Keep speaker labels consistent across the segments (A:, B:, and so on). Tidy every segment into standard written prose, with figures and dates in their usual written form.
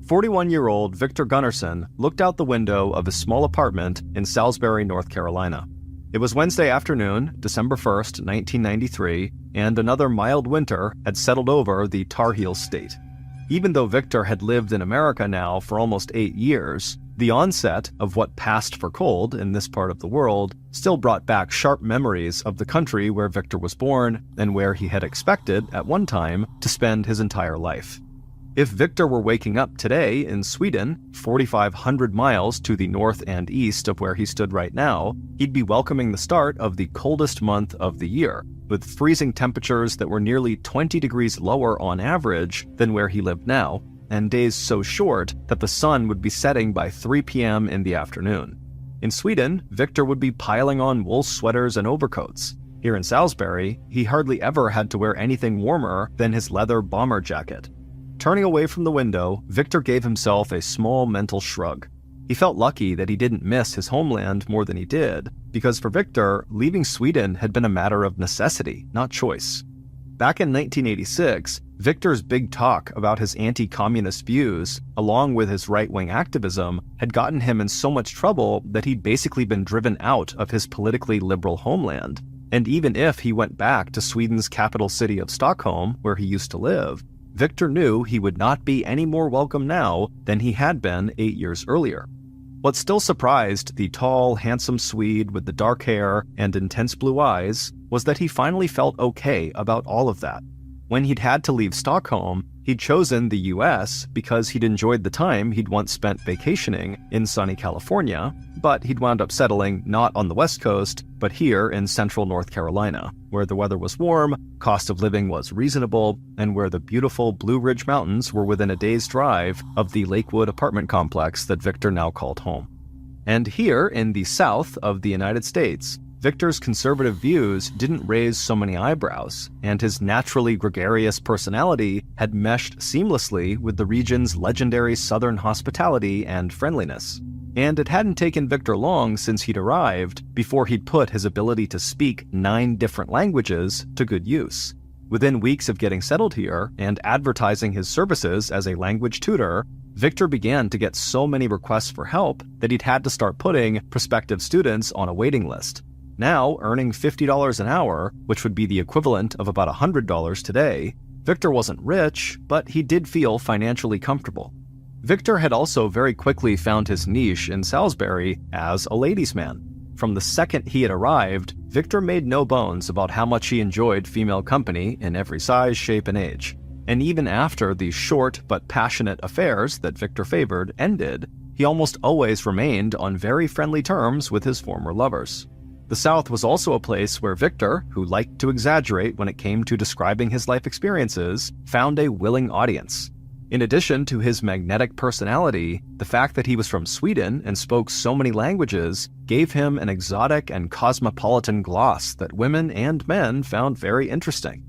A: 41-year-old Victor Gunnarsson looked out the window of his small apartment in Salisbury, North Carolina. It was Wednesday afternoon, December 1st, 1993, and another mild winter had settled over the Tar Heel state. Even though Victor had lived in America now for almost 8 years, the onset of what passed for cold in this part of the world still brought back sharp memories of the country where Victor was born and where he had expected, at one time, to spend his entire life. If Victor were waking up today in Sweden, 4,500 miles to the north and east of where he stood right now, he'd be welcoming the start of the coldest month of the year, with freezing temperatures that were nearly 20 degrees lower on average than where he lived now, and days so short that the sun would be setting by 3 p.m. in the afternoon. In Sweden, Victor would be piling on wool sweaters and overcoats. Here in Salisbury, he hardly ever had to wear anything warmer than his leather bomber jacket. Turning away from the window, Victor gave himself a small mental shrug. He felt lucky that he didn't miss his homeland more than he did, because for Victor, leaving Sweden had been a matter of necessity, not choice. Back in 1986, Victor's big talk about his anti-communist views, along with his right-wing activism, had gotten him in so much trouble that he'd basically been driven out of his politically liberal homeland. And even if he went back to Sweden's capital city of Stockholm, where he used to live, Victor knew he would not be any more welcome now than he had been 8 years earlier. What still surprised the tall, handsome Swede with the dark hair and intense blue eyes was that he finally felt okay about all of that. When he'd had to leave Stockholm, he'd chosen the US because he'd enjoyed the time he'd once spent vacationing in sunny California, but he'd wound up settling not on the West Coast, but here in central North Carolina, where the weather was warm, cost of living was reasonable, and where the beautiful Blue Ridge Mountains were within a day's drive of the Lakewood apartment complex that Victor now called home. And here in the south of the United States, Victor's conservative views didn't raise so many eyebrows, and his naturally gregarious personality had meshed seamlessly with the region's legendary southern hospitality and friendliness. And it hadn't taken Victor long since he'd arrived before he'd put his ability to speak 9 different languages to good use. Within weeks of getting settled here and advertising his services as a language tutor, Victor began to get so many requests for help that he'd had to start putting prospective students on a waiting list. Now, earning $50 an hour, which would be the equivalent of about $100 today, Victor wasn't rich, but he did feel financially comfortable. Victor had also very quickly found his niche in Salisbury as a ladies' man. From the second he had arrived, Victor made no bones about how much he enjoyed female company in every size, shape, and age. And even after the short but passionate affairs that Victor favored ended, he almost always remained on very friendly terms with his former lovers. The South was also a place where Victor, who liked to exaggerate when it came to describing his life experiences, found a willing audience. In addition to his magnetic personality, the fact that he was from Sweden and spoke so many languages gave him an exotic and cosmopolitan gloss that women and men found very interesting.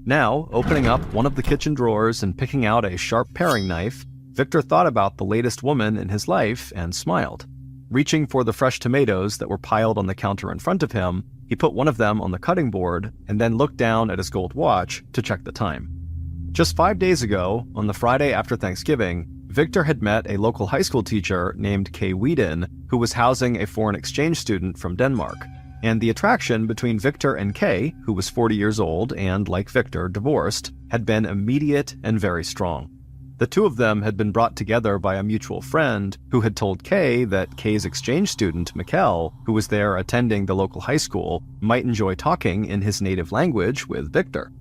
A: Now, opening up one of the kitchen drawers and picking out a sharp paring knife, Victor thought about the latest woman in his life and smiled. Reaching for the fresh tomatoes that were piled on the counter in front of him, he put one of them on the cutting board and then looked down at his gold watch to check the time. Just 5 days ago, on the Friday after Thanksgiving, Victor had met a local high school teacher named Kay Whedon, who was housing a foreign exchange student from Denmark. And the attraction between Victor and Kay, who was 40 years old and, like Victor, divorced, had been immediate and very strong. The two of them had been brought together by a mutual friend who had told Kay that Kay's exchange student, Mikkel, who was there attending the local high school, might enjoy talking in his native language with Victor.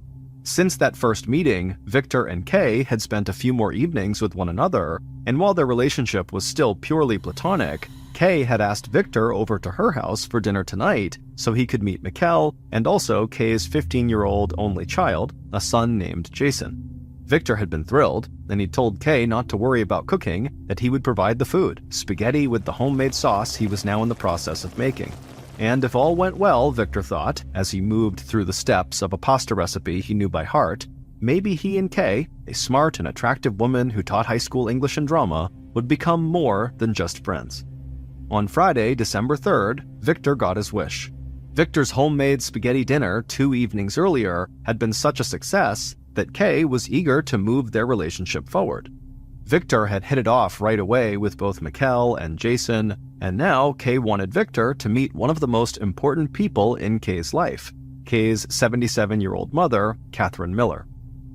A: Since that first meeting, Victor and Kay had spent a few more evenings with one another, and while their relationship was still purely platonic, Kay had asked Victor over to her house for dinner tonight so he could meet Mikkel and also Kay's 15-year-old only child, a son named Jason. Victor had been thrilled, and he'd told Kay not to worry about cooking, that he would provide the food, spaghetti with the homemade sauce he was now in the process of making. And if all went well, Victor thought, as he moved through the steps of a pasta recipe he knew by heart, maybe he and Kay, a smart and attractive woman who taught high school English and drama, would become more than just friends. On Friday, December 3rd, Victor got his wish. Victor's homemade spaghetti dinner 2 evenings earlier had been such a success that Kay was eager to move their relationship forward. Victor had hit it off right away with both Mikkel and Jason, and now Kay wanted Victor to meet one of the most important people in Kay's life, Kay's 77-year-old mother, Catherine Miller.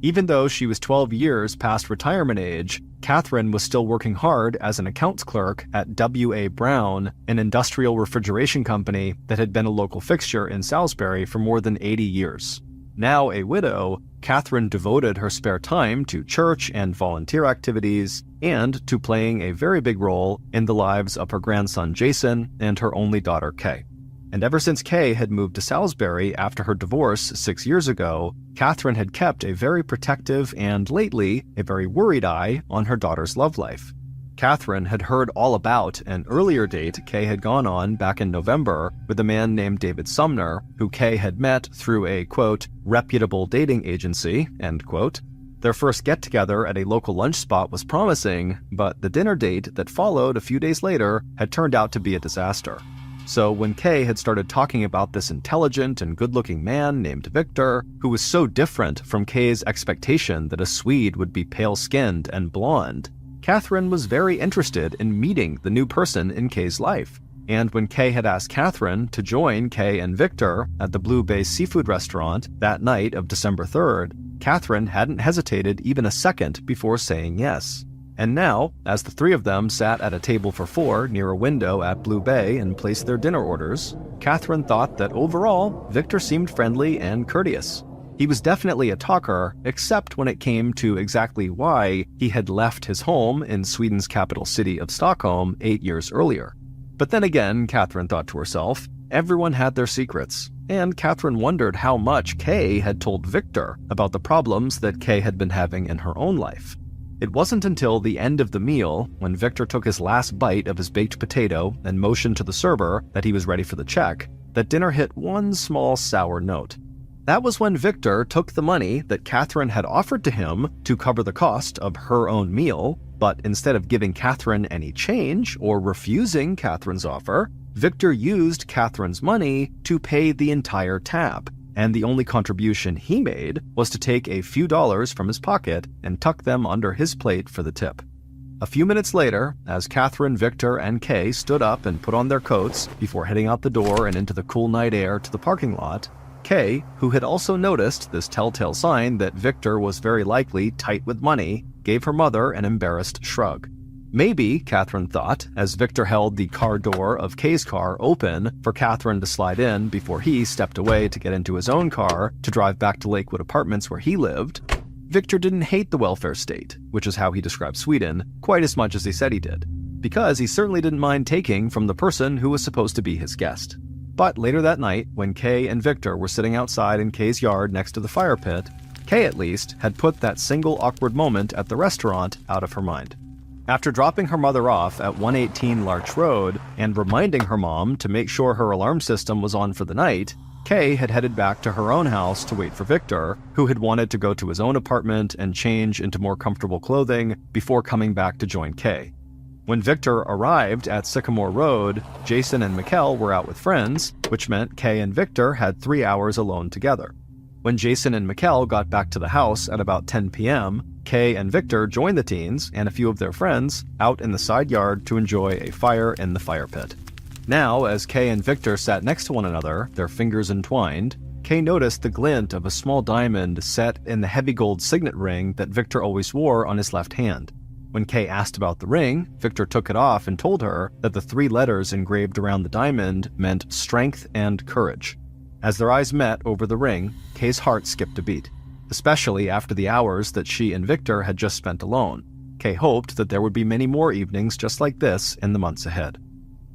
A: Even though she was 12 years past retirement age, Catherine was still working hard as an accounts clerk at W.A. Brown, an industrial refrigeration company that had been a local fixture in Salisbury for more than 80 years. Now a widow, Catherine devoted her spare time to church and volunteer activities, and to playing a very big role in the lives of her grandson Jason and her only daughter Kay. And ever since Kay had moved to Salisbury after her divorce 6 years ago, Catherine had kept a very protective and, lately, a very worried eye on her daughter's love life. Catherine had heard all about an earlier date Kay had gone on back in November with a man named David Sumner, who Kay had met through a, quote, reputable dating agency, end quote. Their first get-together at a local lunch spot was promising, but the dinner date that followed a few days later had turned out to be a disaster. So when Kay had started talking about this intelligent and good-looking man named Victor, who was so different from Kay's expectation that a Swede would be pale-skinned and blonde, Catherine was very interested in meeting the new person in Kay's life. And when Kay had asked Catherine to join Kay and Victor at the Blue Bay Seafood Restaurant that night of December 3rd, Catherine hadn't hesitated even a second before saying yes. And now, as the three of them sat at a table for four near a window at Blue Bay and placed their dinner orders, Catherine thought that overall, Victor seemed friendly and courteous. He was definitely a talker, except when it came to exactly why he had left his home in Sweden's capital city of Stockholm 8 years earlier. But then again, Catherine thought to herself, everyone had their secrets, and Catherine wondered how much Kay had told Victor about the problems that Kay had been having in her own life. It wasn't until the end of the meal, when Victor took his last bite of his baked potato and motioned to the server that he was ready for the check, that dinner hit one small sour note. That was when Victor took the money that Catherine had offered to him to cover the cost of her own meal, but instead of giving Catherine any change or refusing Catherine's offer, Victor used Catherine's money to pay the entire tab, and the only contribution he made was to take a few dollars from his pocket and tuck them under his plate for the tip. A few minutes later, as Catherine, Victor, and Kay stood up and put on their coats before heading out the door and into the cool night air to the parking lot, Kay, who had also noticed this telltale sign that Victor was very likely tight with money, gave her mother an embarrassed shrug. Maybe, Catherine thought, as Victor held the car door of Kay's car open for Catherine to slide in before he stepped away to get into his own car to drive back to Lakewood Apartments where he lived, Victor didn't hate the welfare state, which is how he described Sweden, quite as much as he said he did, because he certainly didn't mind taking from the person who was supposed to be his guest. But later that night, when Kay and Victor were sitting outside in Kay's yard next to the fire pit, Kay at least had put that single awkward moment at the restaurant out of her mind. After dropping her mother off at 118 Larch Road and reminding her mom to make sure her alarm system was on for the night, Kay had headed back to her own house to wait for Victor, who had wanted to go to his own apartment and change into more comfortable clothing before coming back to join Kay. When Victor arrived at Sycamore Road, Jason and Mikkel were out with friends, which meant Kay and Victor had 3 hours alone together. When Jason and Mikkel got back to the house at about 10 p.m., Kay and Victor joined the teens and a few of their friends out in the side yard to enjoy a fire in the fire pit. Now, as Kay and Victor sat next to one another, their fingers entwined, Kay noticed the glint of a small diamond set in the heavy gold signet ring that Victor always wore on his left hand. When Kay asked about the ring, Victor took it off and told her that the 3 letters engraved around the diamond meant strength and courage. As their eyes met over the ring, Kay's heart skipped a beat, especially after the hours that she and Victor had just spent alone. Kay hoped that there would be many more evenings just like this in the months ahead.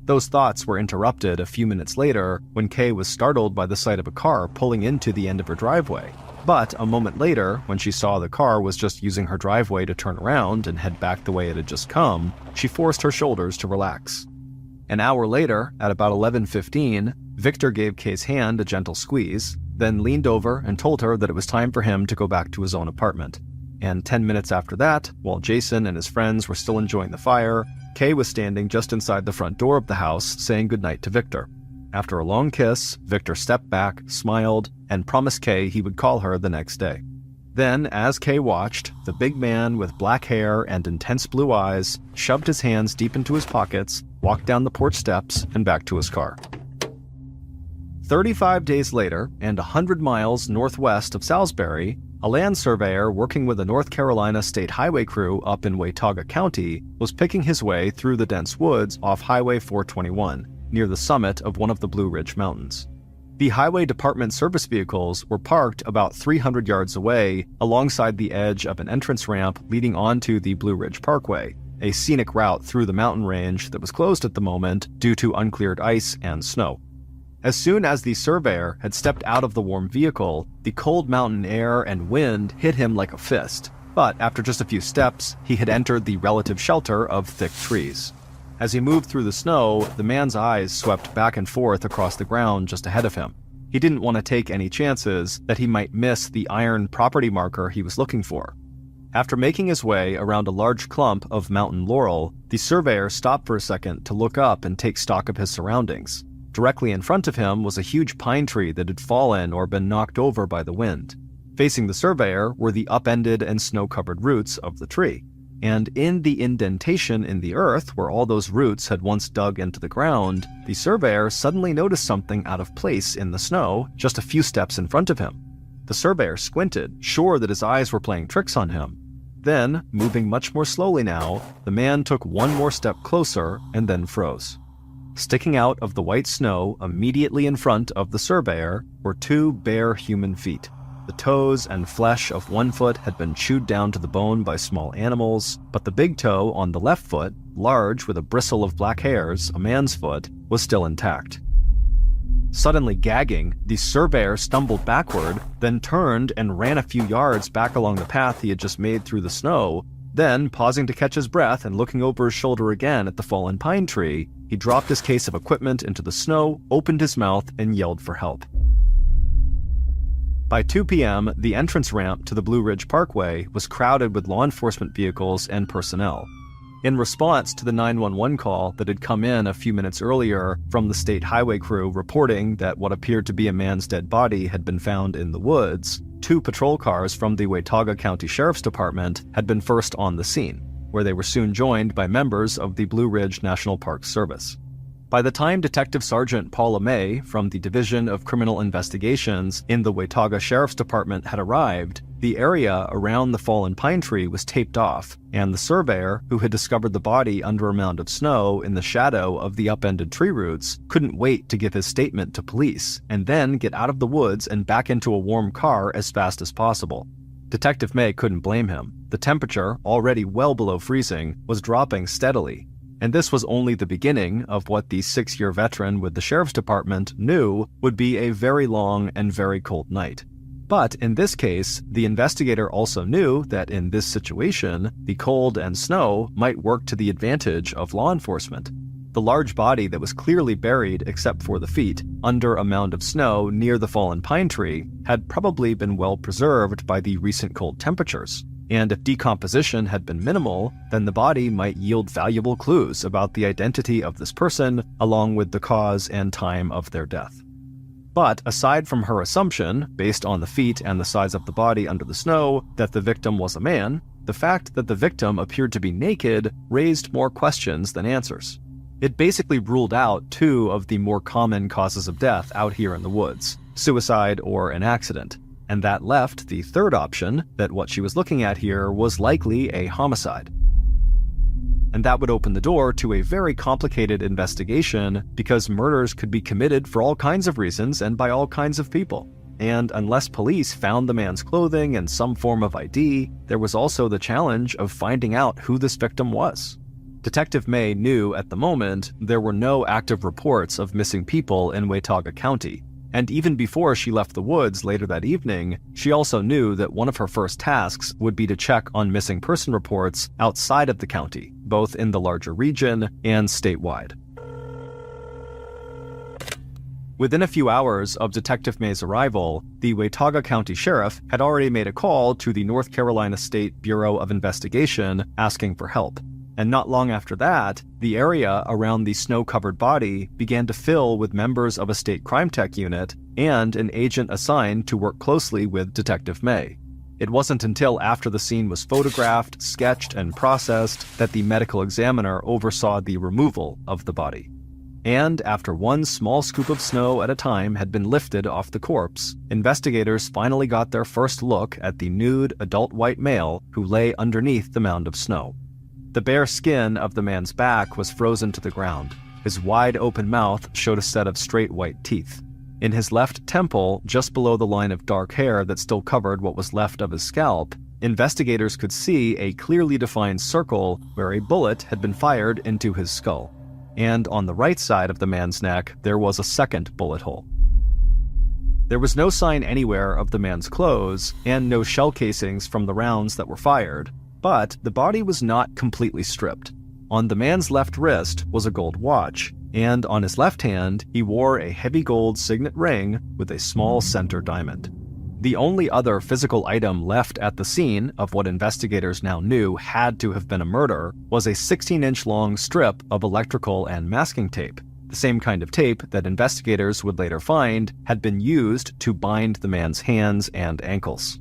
A: Those thoughts were interrupted a few minutes later when Kay was startled by the sight of a car pulling into the end of her driveway. But a moment later, when she saw the car was just using her driveway to turn around and head back the way it had just come, she forced her shoulders to relax. An hour later, at about 11:15, Victor gave Kay's hand a gentle squeeze, then leaned over and told her that it was time for him to go back to his own apartment. And 10 minutes after that, while Jason and his friends were still enjoying the fire, Kay was standing just inside the front door of the house saying goodnight to Victor. After a long kiss, Victor stepped back, smiled, and promised Kay he would call her the next day. Then, as Kay watched, the big man with black hair and intense blue eyes shoved his hands deep into his pockets, walked down the porch steps, and back to his car. 35 days later, and 100 miles northwest of Salisbury, a land surveyor working with a North Carolina state highway crew up in Watauga County was picking his way through the dense woods off Highway 421, near the summit of one of the Blue Ridge Mountains. The Highway Department service vehicles were parked about 300 yards away alongside the edge of an entrance ramp leading onto the Blue Ridge Parkway, a scenic route through the mountain range that was closed at the moment due to uncleared ice and snow. As soon as the surveyor had stepped out of the warm vehicle, the cold mountain air and wind hit him like a fist, but after just a few steps, he had entered the relative shelter of thick trees. As he moved through the snow, the man's eyes swept back and forth across the ground just ahead of him. He didn't want to take any chances that he might miss the iron property marker he was looking for. After making his way around a large clump of mountain laurel, the surveyor stopped for a second to look up and take stock of his surroundings. Directly in front of him was a huge pine tree that had fallen or been knocked over by the wind. Facing the surveyor were the upended and snow-covered roots of the tree. And in the indentation in the earth where all those roots had once dug into the ground, the surveyor suddenly noticed something out of place in the snow just a few steps in front of him. The surveyor squinted, sure that his eyes were playing tricks on him. Then, moving much more slowly now, the man took one more step closer and then froze. Sticking out of the white snow immediately in front of the surveyor were two bare human feet. The toes and flesh of one foot had been chewed down to the bone by small animals, but the big toe on the left foot, large with a bristle of black hairs, a man's foot, was still intact. Suddenly gagging, the surveyor stumbled backward, then turned and ran a few yards back along the path he had just made through the snow. Then, pausing to catch his breath and looking over his shoulder again at the fallen pine tree, he dropped his case of equipment into the snow, opened his mouth, and yelled for help. By 2 p.m., the entrance ramp to the Blue Ridge Parkway was crowded with law enforcement vehicles and personnel. In response to the 911 call that had come in a few minutes earlier from the state highway crew reporting that what appeared to be a man's dead body had been found in the woods, 2 patrol cars from the Watauga County Sheriff's Department had been first on the scene, where they were soon joined by members of the Blue Ridge National Park Service. By the time Detective Sergeant Paula May from the Division of Criminal Investigations in the Watauga Sheriff's Department had arrived, the area around the fallen pine tree was taped off, and the surveyor, who had discovered the body under a mound of snow in the shadow of the upended tree roots, couldn't wait to give his statement to police, and then get out of the woods and back into a warm car as fast as possible. Detective May couldn't blame him. The temperature, already well below freezing, was dropping steadily. And this was only the beginning of what the 6-year veteran with the Sheriff's Department knew would be a very long and very cold night. But in this case, the investigator also knew that in this situation, the cold and snow might work to the advantage of law enforcement. The large body that was clearly buried, except for the feet, under a mound of snow near the fallen pine tree had probably been well preserved by the recent cold temperatures. And if decomposition had been minimal, then the body might yield valuable clues about the identity of this person, along with the cause and time of their death. But aside from her assumption, based on the feet and the size of the body under the snow, that the victim was a man, the fact that the victim appeared to be naked raised more questions than answers. It basically ruled out 2 of the more common causes of death out here in the woods, suicide or an accident. And that left the third option, that what she was looking at here was likely a homicide. And that would open the door to a very complicated investigation because murders could be committed for all kinds of reasons and by all kinds of people. And unless police found the man's clothing and some form of ID, there was also the challenge of finding out who this victim was. Detective May knew at the moment there were no active reports of missing people in Watauga County. And even before she left the woods later that evening, she also knew that one of her first tasks would be to check on missing person reports outside of the county, both in the larger region and statewide. Within a few hours of Detective May's arrival, the Watauga County Sheriff had already made a call to the North Carolina State Bureau of Investigation asking for help. And not long after that, the area around the snow-covered body began to fill with members of a state crime tech unit and an agent assigned to work closely with Detective May. It wasn't until after the scene was photographed, sketched, and processed that the medical examiner oversaw the removal of the body. And after one small scoop of snow at a time had been lifted off the corpse, investigators finally got their first look at the nude adult white male who lay underneath the mound of snow. The bare skin of the man's back was frozen to the ground. His wide-open mouth showed a set of straight white teeth. In his left temple, just below the line of dark hair that still covered what was left of his scalp, investigators could see a clearly defined circle where a bullet had been fired into his skull. And on the right side of the man's neck, there was a second bullet hole. There was no sign anywhere of the man's clothes, and no shell casings from the rounds that were fired, but the body was not completely stripped. On the man's left wrist was a gold watch, and on his left hand, he wore a heavy gold signet ring with a small center diamond. The only other physical item left at the scene of what investigators now knew had to have been a murder was a 16-inch long strip of electrical and masking tape, the same kind of tape that investigators would later find had been used to bind the man's hands and ankles.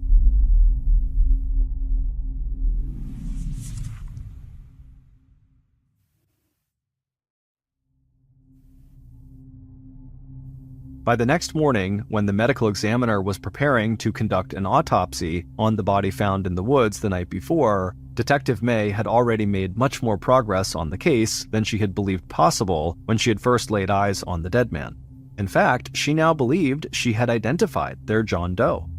A: By the next morning, when the medical examiner was preparing to conduct an autopsy on the body found in the woods the night before, Detective May had already made much more progress on the case than she had believed possible when she had first laid eyes on the dead man. In fact, she now believed she had identified their John Doe.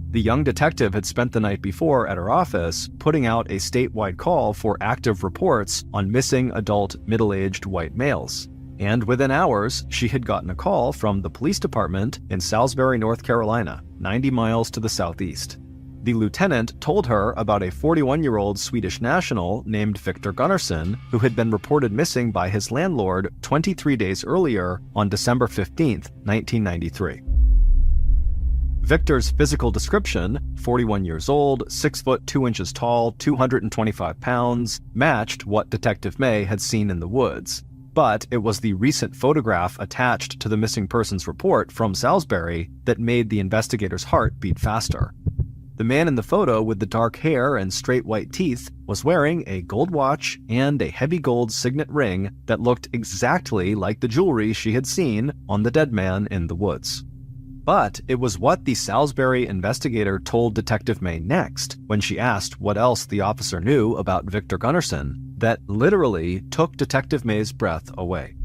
A: The young detective had spent the night before at her office putting out a statewide call for active reports on missing adult middle-aged white males. And within hours, she had gotten a call from the police department in Salisbury, North Carolina, 90 miles to the southeast. The lieutenant told her about a 41-year-old Swedish national named Victor Gunnarsson who had been reported missing by his landlord 23 days earlier on December 15, 1993. Victor's physical description, 41 years old, 6 foot 2 inches tall, 225 pounds, matched what Detective May had seen in the woods. But it was the recent photograph attached to the missing persons report from Salisbury that made the investigator's heart beat faster. The man in the photo with the dark hair and straight white teeth was wearing a gold watch and a heavy gold signet ring that looked exactly like the jewelry she had seen on the dead man in the woods. But it was what the Salisbury investigator told Detective May next, when she asked what else the officer knew about Victor Gunnarsson, that literally took Detective May's breath away.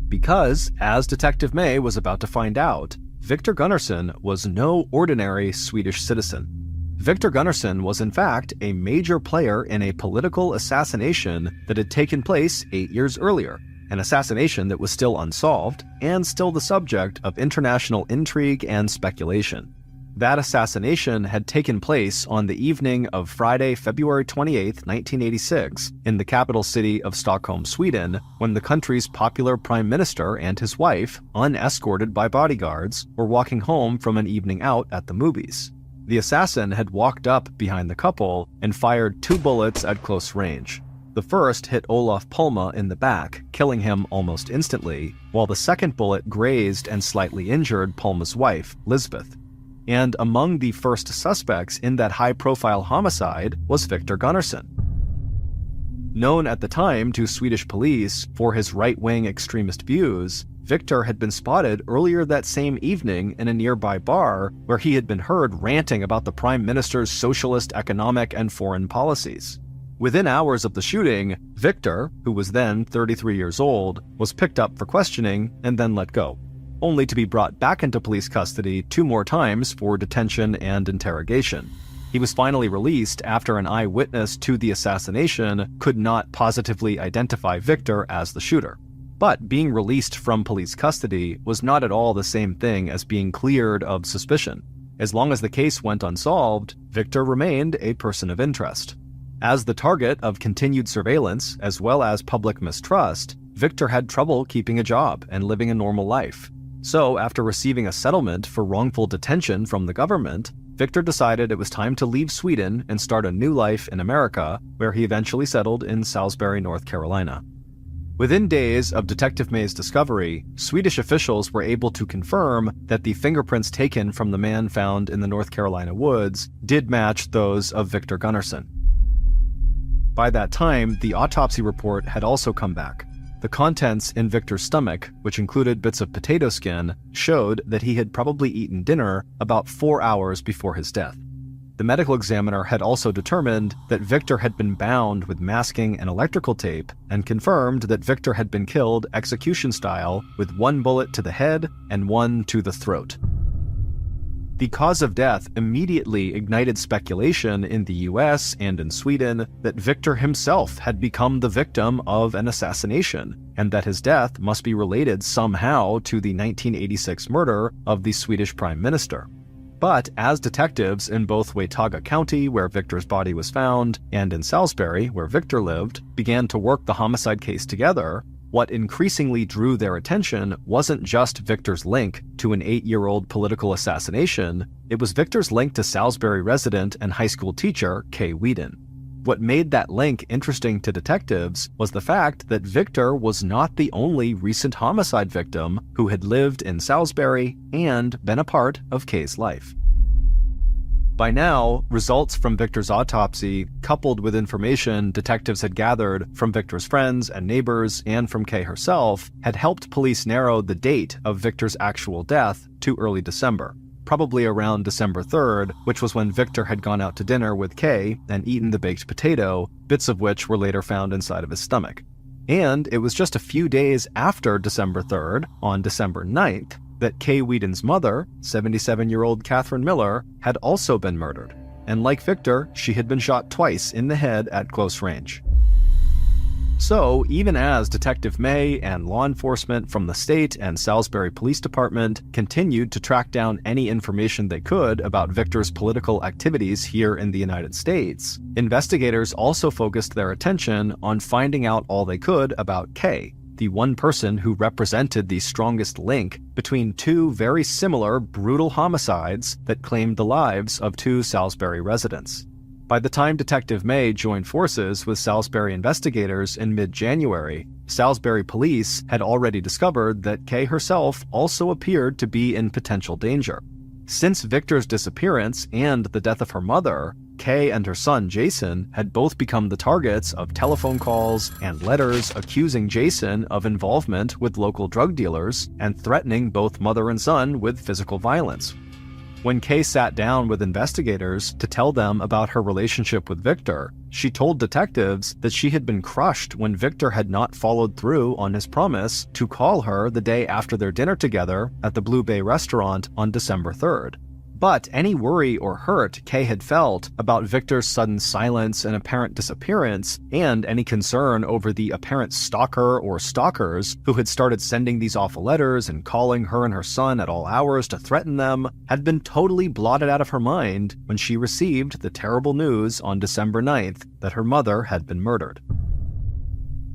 A: Because, as Detective May was about to find out, Victor Gunnarsson was no ordinary Swedish citizen. Victor Gunnarsson was in fact a major player in a political assassination that had taken place 8 years earlier, an assassination that was still unsolved and still the subject of international intrigue and speculation. That assassination had taken place on the evening of Friday, February 28, 1986, in the capital city of Stockholm, Sweden, when the country's popular prime minister and his wife, unescorted by bodyguards, were walking home from an evening out at the movies. The assassin had walked up behind the couple and fired 2 bullets at close range. The first hit Olof Palme in the back, killing him almost instantly, while the second bullet grazed and slightly injured Palme's wife, Lisbeth. And among the first suspects in that high-profile homicide was Victor Gunnarsson. Known at the time to Swedish police for his right-wing extremist views, Victor had been spotted earlier that same evening in a nearby bar where he had been heard ranting about the Prime Minister's socialist economic and foreign policies. Within hours of the shooting, Victor, who was then 33 years old, was picked up for questioning and then let go, only to be brought back into police custody 2 more times for detention and interrogation. He was finally released after an eyewitness to the assassination could not positively identify Victor as the shooter. But being released from police custody was not at all the same thing as being cleared of suspicion. As long as the case went unsolved, Victor remained a person of interest. As the target of continued surveillance as well as public mistrust, Victor had trouble keeping a job and living a normal life. So, after receiving a settlement for wrongful detention from the government, Victor decided it was time to leave Sweden and start a new life in America, where he eventually settled in Salisbury, North Carolina. Within days of Detective May's discovery, Swedish officials were able to confirm that the fingerprints taken from the man found in the North Carolina woods did match those of Victor Gunnarsson. By that time, the autopsy report had also come back. The contents in Victor's stomach, which included bits of potato skin, showed that he had probably eaten dinner about 4 hours before his death. The medical examiner had also determined that Victor had been bound with masking and electrical tape and confirmed that Victor had been killed execution style with 1 bullet to the head and 1 to the throat. The cause of death immediately ignited speculation in the US and in Sweden that Victor himself had become the victim of an assassination, and that his death must be related somehow to the 1986 murder of the Swedish Prime Minister. But as detectives in both Watauga County, where Victor's body was found, and in Salisbury, where Victor lived, began to work the homicide case together, what increasingly drew their attention wasn't just Victor's link to an 8-year-old political assassination, it was Victor's link to Salisbury resident and high school teacher Kay Whedon. What made that link interesting to detectives was the fact that Victor was not the only recent homicide victim who had lived in Salisbury and been a part of Kay's life. By now, results from Victor's autopsy, coupled with information detectives had gathered from Victor's friends and neighbors and from Kay herself, had helped police narrow the date of Victor's actual death to early December, probably around December 3rd, which was when Victor had gone out to dinner with Kay and eaten the baked potato, bits of which were later found inside of his stomach. And it was just a few days after December 3rd, on December 9th, that Kay Whedon's mother, 77-year-old Catherine Miller, had also been murdered. And like Victor, she had been shot twice in the head at close range. So, even as Detective May and law enforcement from the state and Salisbury Police Department continued to track down any information they could about Victor's political activities here in the United States, investigators also focused their attention on finding out all they could about Kay, the one person who represented the strongest link between 2 very similar brutal homicides that claimed the lives of 2 Salisbury residents. By the time Detective May joined forces with Salisbury investigators in mid-January, Salisbury police had already discovered that Kay herself also appeared to be in potential danger. Since Victor's disappearance and the death of her mother, Kay and her son Jason had both become the targets of telephone calls and letters accusing Jason of involvement with local drug dealers and threatening both mother and son with physical violence. When Kay sat down with investigators to tell them about her relationship with Victor, she told detectives that she had been crushed when Victor had not followed through on his promise to call her the day after their dinner together at the Blue Bay restaurant on December 3rd. But any worry or hurt Kay had felt about Victor's sudden silence and apparent disappearance, and any concern over the apparent stalker or stalkers who had started sending these awful letters and calling her and her son at all hours to threaten them, had been totally blotted out of her mind when she received the terrible news on December 9th that her mother had been murdered.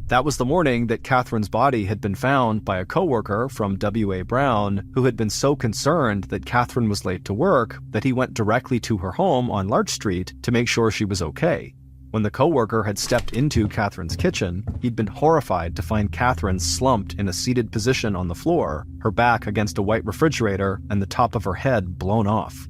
A: That was the morning that Catherine's body had been found by a coworker from W.A. Brown, who had been so concerned that Catherine was late to work that he went directly to her home on Larch Street to make sure she was okay. When the coworker had stepped into Catherine's kitchen, he'd been horrified to find Catherine slumped in a seated position on the floor, her back against a white refrigerator and the top of her head blown off.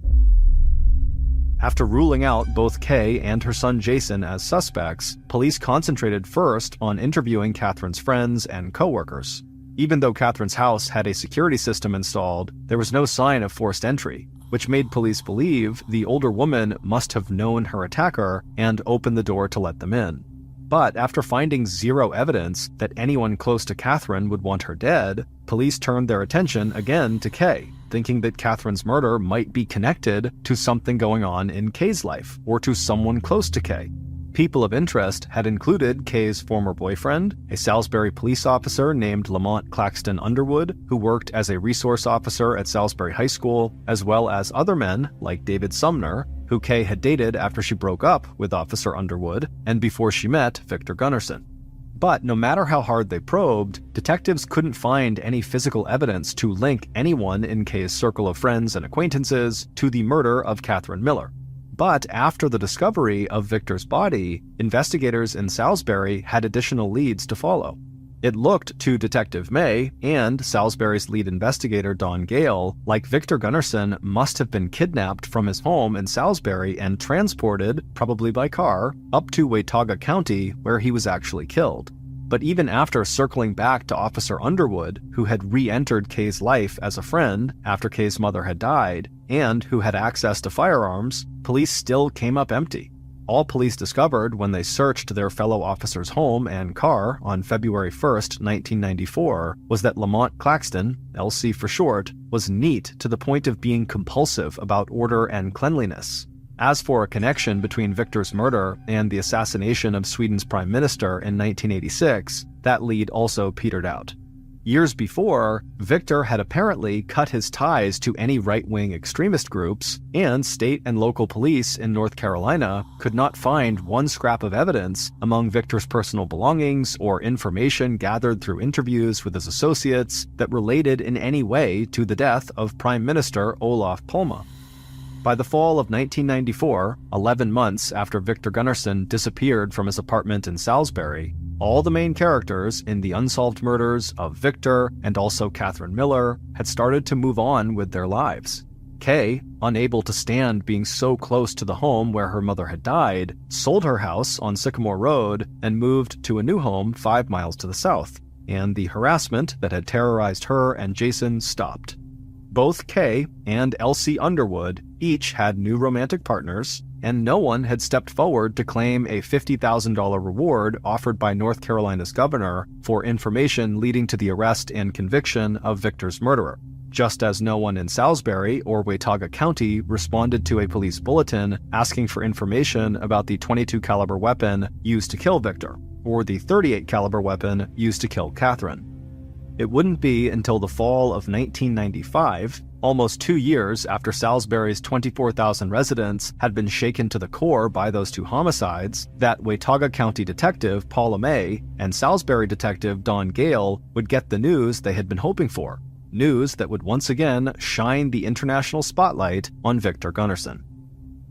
A: After ruling out both Kay and her son Jason as suspects, police concentrated first on interviewing Catherine's friends and coworkers. Even though Catherine's house had a security system installed, there was no sign of forced entry, which made police believe the older woman must have known her attacker and opened the door to let them in. But after finding zero evidence that anyone close to Catherine would want her dead, police turned their attention again to Kay, thinking that Catherine's murder might be connected to something going on in Kay's life, or to someone close to Kay. People of interest had included Kay's former boyfriend, a Salisbury police officer named Lamont Claxton Underwood, who worked as a resource officer at Salisbury High School, as well as other men like David Sumner, who Kay had dated after she broke up with Officer Underwood and before she met Victor Gunnarsson. But no matter how hard they probed, detectives couldn't find any physical evidence to link anyone in Kay's circle of friends and acquaintances to the murder of Catherine Miller. But after the discovery of Victor's body, investigators in Salisbury had additional leads to follow. It looked to Detective May and Salisbury's lead investigator Don Gale like Victor Gunnarsson must have been kidnapped from his home in Salisbury and transported, probably by car, up to Watauga County where he was actually killed. But even after circling back to Officer Underwood, who had re-entered Kay's life as a friend after Kay's mother had died, and who had access to firearms, police still came up empty. All police discovered when they searched their fellow officer's home and car on February 1st, 1994, was that Lamont Claxton, LC for short, was neat to the point of being compulsive about order and cleanliness. As for a connection between Victor's murder and the assassination of Sweden's prime minister in 1986, that lead also petered out. Years before, Victor had apparently cut his ties to any right-wing extremist groups, and state and local police in North Carolina could not find one scrap of evidence among Victor's personal belongings or information gathered through interviews with his associates that related in any way to the death of Prime Minister Olof Palme. By the fall of 1994, 11 months after Victor Gunnarsson disappeared from his apartment in Salisbury, all the main characters in the unsolved murders of Victor and also Catherine Miller had started to move on with their lives. Kay, unable to stand being so close to the home where her mother had died, sold her house on Sycamore Road and moved to a new home 5 miles to the south, and the harassment that had terrorized her and Jason stopped. Both Kay and Elsie Underwood each had new romantic partners, and no one had stepped forward to claim a $50,000 reward offered by North Carolina's governor for information leading to the arrest and conviction of Victor's murderer, just as no one in Salisbury or Watauga County responded to a police bulletin asking for information about the .22 caliber weapon used to kill Victor, or the .38 caliber weapon used to kill Catherine. It wouldn't be until the fall of 1995, almost 2 years after Salisbury's 24,000 residents had been shaken to the core by those two homicides, that Watauga County Detective Paula May and Salisbury Detective Don Gale would get the news they had been hoping for, news that would once again shine the international spotlight on Victor Gunnarsson.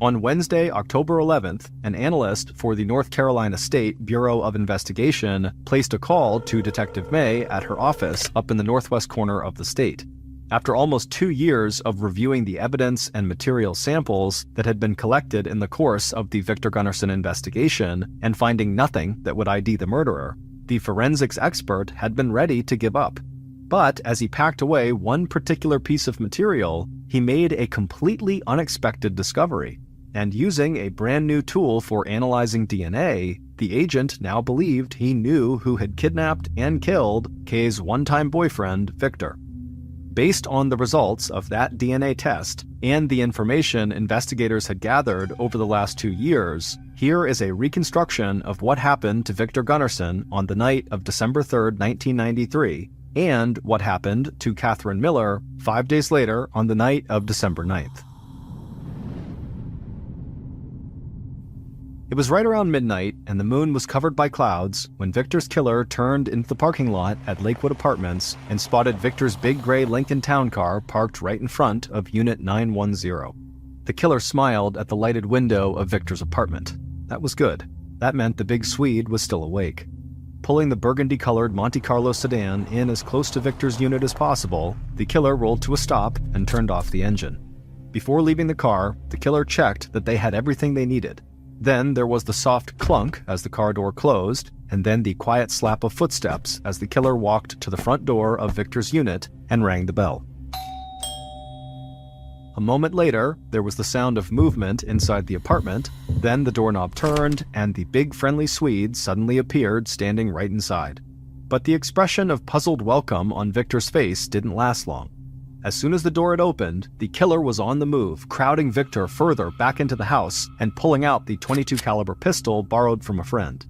A: On Wednesday, October 11th, an analyst for the North Carolina State Bureau of Investigation placed a call to Detective May at her office up in the northwest corner of the state. After almost 2 years of reviewing the evidence and material samples that had been collected in the course of the Victor Gunnarsson investigation and finding nothing that would ID the murderer, the forensics expert had been ready to give up. But as he packed away one particular piece of material, he made a completely unexpected discovery. And using a brand new tool for analyzing DNA, the agent now believed he knew who had kidnapped and killed Kay's one-time boyfriend, Victor. Based on the results of that DNA test and the information investigators had gathered over the last 2 years, here is a reconstruction of what happened to Victor Gunnarsson on the night of December 3rd, 1993, and what happened to Catherine Miller 5 days later on the night of December 9th. It was right around midnight, and the moon was covered by clouds when Victor's killer turned into the parking lot at Lakewood Apartments and spotted Victor's big gray Lincoln Town Car parked right in front of Unit 910. The killer smiled at the lighted window of Victor's apartment. That was good. That meant the big Swede was still awake. Pulling the burgundy-colored Monte Carlo sedan in as close to Victor's unit as possible, the killer rolled to a stop and turned off the engine. Before leaving the car, the killer checked that they had everything they needed. Then there was the soft clunk as the car door closed, and then the quiet slap of footsteps as the killer walked to the front door of Victor's unit and rang the bell. A moment later, there was the sound of movement inside the apartment, then the doorknob turned, and the big friendly Swede suddenly appeared standing right inside. But the expression of puzzled welcome on Victor's face didn't last long. As soon as the door had opened, the killer was on the move, crowding Victor further back into the house and pulling out the .22 caliber pistol borrowed from a friend.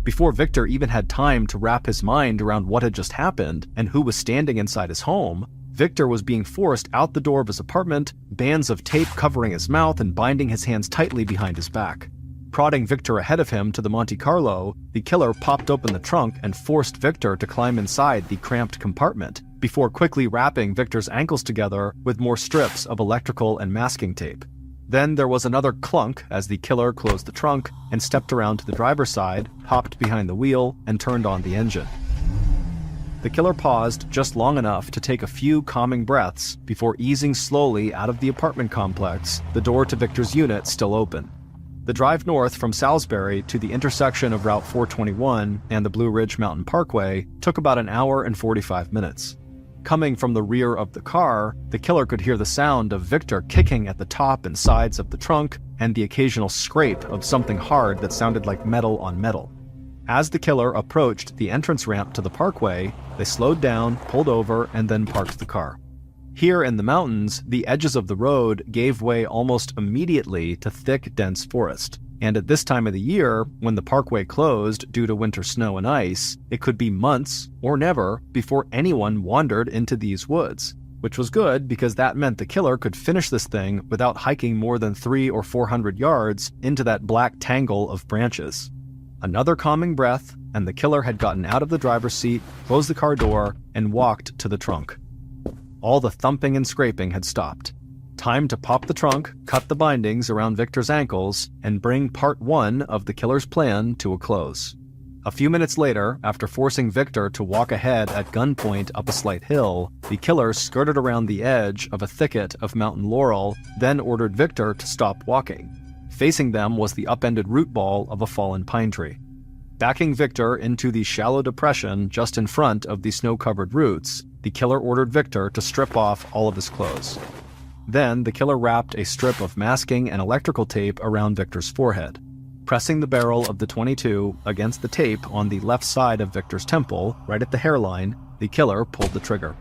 A: Before Victor even had time to wrap his mind around what had just happened and who was standing inside his home, Victor was being forced out the door of his apartment, bands of tape covering his mouth and binding his hands tightly behind his back. Prodding Victor ahead of him to the Monte Carlo, the killer popped open the trunk and forced Victor to climb inside the cramped compartment, before quickly wrapping Victor's ankles together with more strips of electrical and masking tape. Then there was another clunk as the killer closed the trunk and stepped around to the driver's side, hopped behind the wheel, and turned on the engine. The killer paused just long enough to take a few calming breaths before easing slowly out of the apartment complex, the door to Victor's unit still open. The drive north from Salisbury to the intersection of Route 421 and the Blue Ridge Mountain Parkway took about an hour and 45 minutes. Coming from the rear of the car, the killer could hear the sound of Victor kicking at the top and sides of the trunk and the occasional scrape of something hard that sounded like metal on metal. As the killer approached the entrance ramp to the parkway, they slowed down, pulled over, and then parked the car. Here in the mountains, the edges of the road gave way almost immediately to thick, dense forest. And at this time of the year, when the parkway closed due to winter snow and ice, it could be months, or never, before anyone wandered into these woods. Which was good because that meant the killer could finish this thing without hiking more than 300 or 400 yards into that black tangle of branches. Another calming breath, and the killer had gotten out of the driver's seat, closed the car door, and walked to the trunk. All the thumping and scraping had stopped. Time to pop the trunk, cut the bindings around Victor's ankles, and bring part one of the killer's plan to a close. A few minutes later, after forcing Victor to walk ahead at gunpoint up a slight hill, the killer skirted around the edge of a thicket of mountain laurel, then ordered Victor to stop walking. Facing them was the upended root ball of a fallen pine tree. Backing Victor into the shallow depression just in front of the snow-covered roots, the killer ordered Victor to strip off all of his clothes. Then, the killer wrapped a strip of masking and electrical tape around Victor's forehead. Pressing the barrel of the .22 against the tape on the left side of Victor's temple, right at the hairline, the killer pulled the trigger.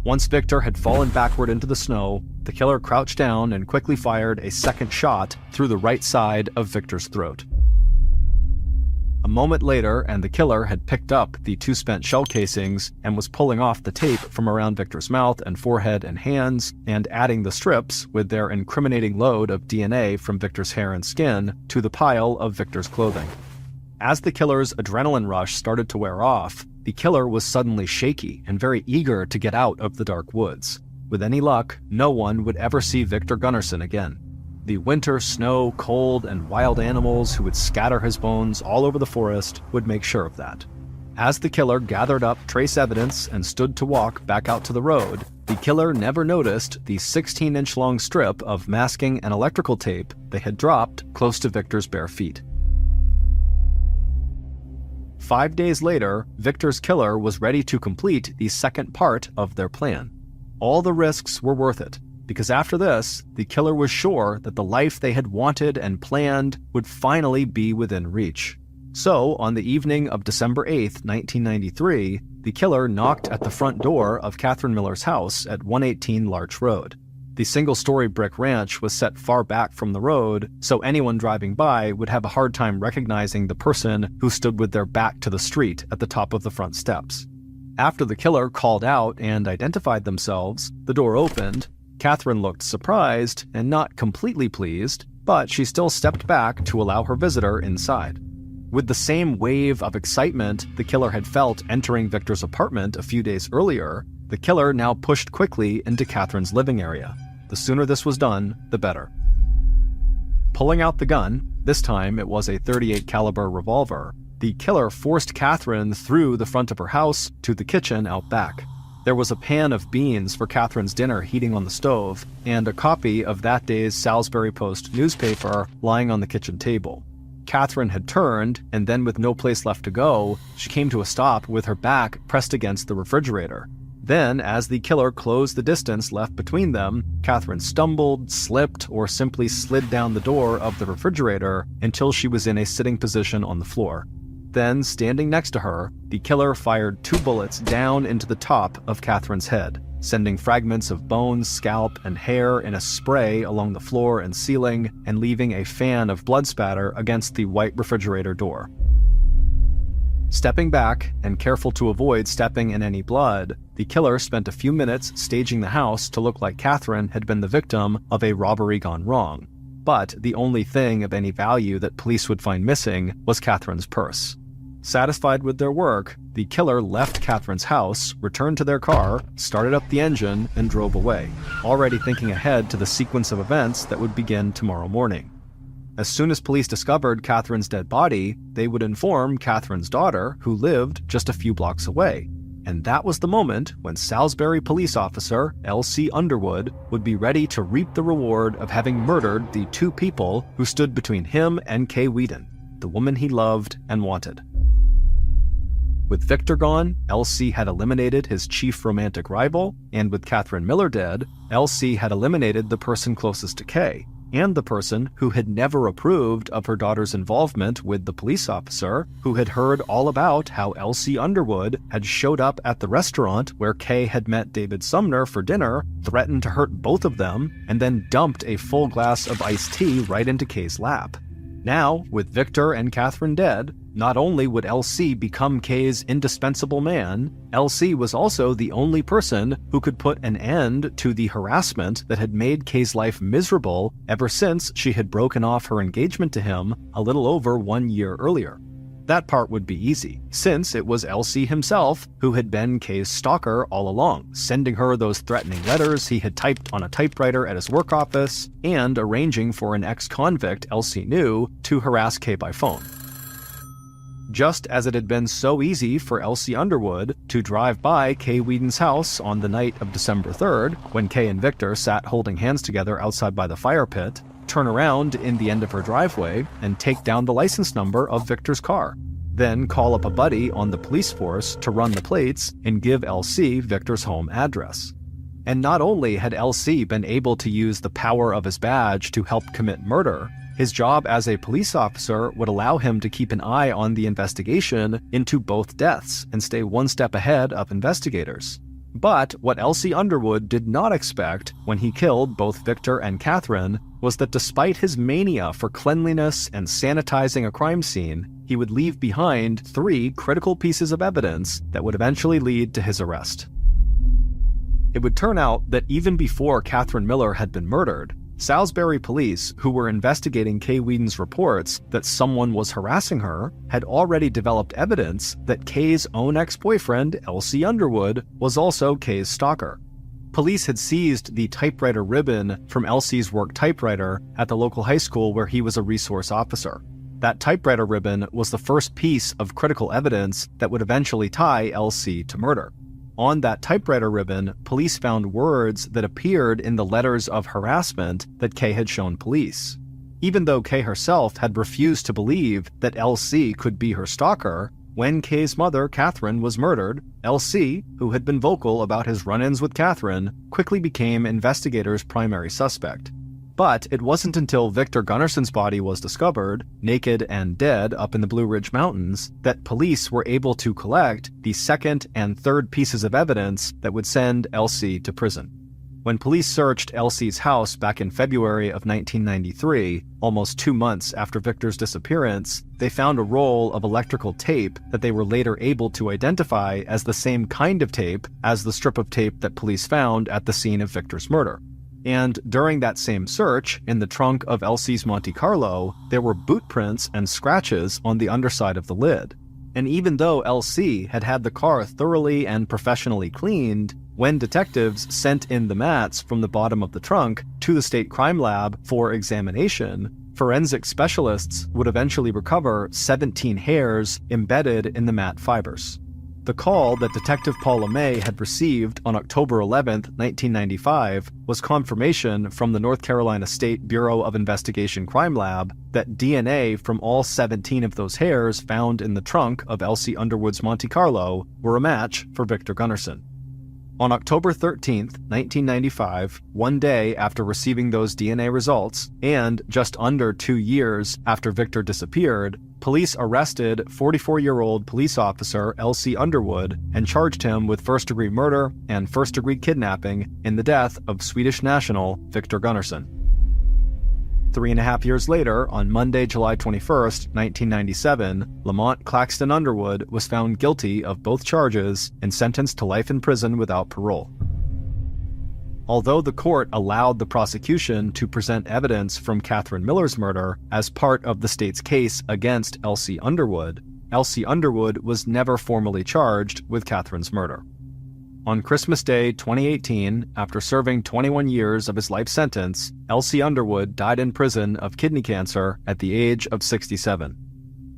A: Once Victor had fallen backward into the snow, the killer crouched down and quickly fired a second shot through the right side of Victor's throat. A moment later, and the killer had picked up the two spent shell casings and was pulling off the tape from around Victor's mouth and forehead and hands, and adding the strips with their incriminating load of DNA from Victor's hair and skin to the pile of Victor's clothing. As the killer's adrenaline rush started to wear off, the killer was suddenly shaky and very eager to get out of the dark woods. With any luck, no one would ever see Victor Gunnarsson again. The winter, snow, cold, and wild animals who would scatter his bones all over the forest would make sure of that. As the killer gathered up trace evidence and stood to walk back out to the road, the killer never noticed the 16-inch-long strip of masking and electrical tape they had dropped close to Victor's bare feet. 5 days later, Victor's killer was ready to complete the second part of their plan. All the risks were worth it, because after this, the killer was sure that the life they had wanted and planned would finally be within reach. So, on the evening of December 8, 1993, the killer knocked at the front door of Catherine Miller's house at 118 Larch Road. The single-story brick ranch was set far back from the road, so anyone driving by would have a hard time recognizing the person who stood with their back to the street at the top of the front steps. After the killer called out and identified themselves, the door opened. Catherine looked surprised and not completely pleased, but she still stepped back to allow her visitor inside. With the same wave of excitement the killer had felt entering Victor's apartment a few days earlier, the killer now pushed quickly into Catherine's living area. The sooner this was done, the better. Pulling out the gun, this time it was a .38 caliber revolver, the killer forced Catherine through the front of her house to the kitchen out back. There was a pan of beans for Catherine's dinner heating on the stove, and a copy of that day's Salisbury Post newspaper lying on the kitchen table. Catherine had turned, and then with no place left to go, she came to a stop with her back pressed against the refrigerator. Then, as the killer closed the distance left between them, Catherine stumbled, slipped, or simply slid down the door of the refrigerator until she was in a sitting position on the floor. Then, standing next to her, the killer fired 2 bullets down into the top of Catherine's head, sending fragments of bones, scalp, and hair in a spray along the floor and ceiling, and leaving a fan of blood spatter against the white refrigerator door. Stepping back, and careful to avoid stepping in any blood, the killer spent a few minutes staging the house to look like Catherine had been the victim of a robbery gone wrong. But the only thing of any value that police would find missing was Catherine's purse. Satisfied with their work, the killer left Catherine's house, returned to their car, started up the engine, and drove away, already thinking ahead to the sequence of events that would begin tomorrow morning. As soon as police discovered Catherine's dead body, they would inform Catherine's daughter, who lived just a few blocks away. And that was the moment when Salisbury police officer L.C. Underwood would be ready to reap the reward of having murdered the two people who stood between him and Kay Wheaton, the woman he loved and wanted. With Victor gone, L.C. had eliminated his chief romantic rival, and with Catherine Miller dead, L.C. had eliminated the person closest to Kay, and the person who had never approved of her daughter's involvement with the police officer who had heard all about how L.C. Underwood had showed up at the restaurant where Kay had met David Sumner for dinner, threatened to hurt both of them, and then dumped a full glass of iced tea right into Kay's lap. Now, with Victor and Catherine dead, not only would L.C. become Kay's indispensable man, L.C. was also the only person who could put an end to the harassment that had made Kay's life miserable ever since she had broken off her engagement to him a little over 1 year earlier. That part would be easy, since it was L.C. himself who had been Kay's stalker all along, sending her those threatening letters he had typed on a typewriter at his work office, and arranging for an ex-convict L.C. knew to harass Kay by phone. Just as it had been so easy for L.C. Underwood to drive by Kay Wheaton's house on the night of December 3rd, when Kay and Victor sat holding hands together outside by the fire pit, turn around in the end of her driveway and take down the license number of Victor's car, then call up a buddy on the police force to run the plates and give L.C. Victor's home address. And not only had L.C. been able to use the power of his badge to help commit murder, his job as a police officer would allow him to keep an eye on the investigation into both deaths and stay one step ahead of investigators. But what L.C. Underwood did not expect when he killed both Victor and Catherine was that despite his mania for cleanliness and sanitizing a crime scene, he would leave behind 3 critical pieces of evidence that would eventually lead to his arrest. It would turn out that even before Catherine Miller had been murdered, Salisbury police, who were investigating Kay Wheaton's reports that someone was harassing her, had already developed evidence that Kay's own ex-boyfriend, L.C. Underwood, was also Kay's stalker. Police had seized the typewriter ribbon from L.C.'s work typewriter at the local high school where he was a resource officer. That typewriter ribbon was the first piece of critical evidence that would eventually tie L.C. to murder. On that typewriter ribbon, police found words that appeared in the letters of harassment that Kay had shown police. Even though Kay herself had refused to believe that L.C. could be her stalker, when Kay's mother, Catherine, was murdered, L.C., who had been vocal about his run-ins with Catherine, quickly became investigators' primary suspect. But it wasn't until Victor Gunnarson's body was discovered, naked and dead up in the Blue Ridge Mountains, that police were able to collect the second and third pieces of evidence that would send L.C. to prison. When police searched L.C.'s house back in February of 1993, almost 2 months after Victor's disappearance, they found a roll of electrical tape that they were later able to identify as the same kind of tape as the strip of tape that police found at the scene of Victor's murder. And during that same search, in the trunk of L.C.'s Monte Carlo, there were boot prints and scratches on the underside of the lid. And even though L.C. had had the car thoroughly and professionally cleaned, when detectives sent in the mats from the bottom of the trunk to the state crime lab for examination, forensic specialists would eventually recover 17 hairs embedded in the mat fibers. The call that Detective Paula May had received on October 11, 1995, was confirmation from the North Carolina State Bureau of Investigation Crime Lab that DNA from all 17 of those hairs found in the trunk of L.C. Underwood's Monte Carlo were a match for Victor Gunnerson. On October 13, 1995, one day after receiving those DNA results, and just under 2 years after Victor disappeared, police arrested 44-year-old police officer L.C. Underwood and charged him with first-degree murder and first-degree kidnapping in the death of Swedish national Victor Gunnarsson. 3.5 years later, on Monday, July 21, 1997, Lamont Claxton Underwood was found guilty of both charges and sentenced to life in prison without parole. Although the court allowed the prosecution to present evidence from Catherine Miller's murder as part of the state's case against L.C. Underwood, Elsie Underwood was never formally charged with Catherine's murder. On Christmas Day 2018, after serving 21 years of his life sentence, Elsie Underwood died in prison of kidney cancer at the age of 67.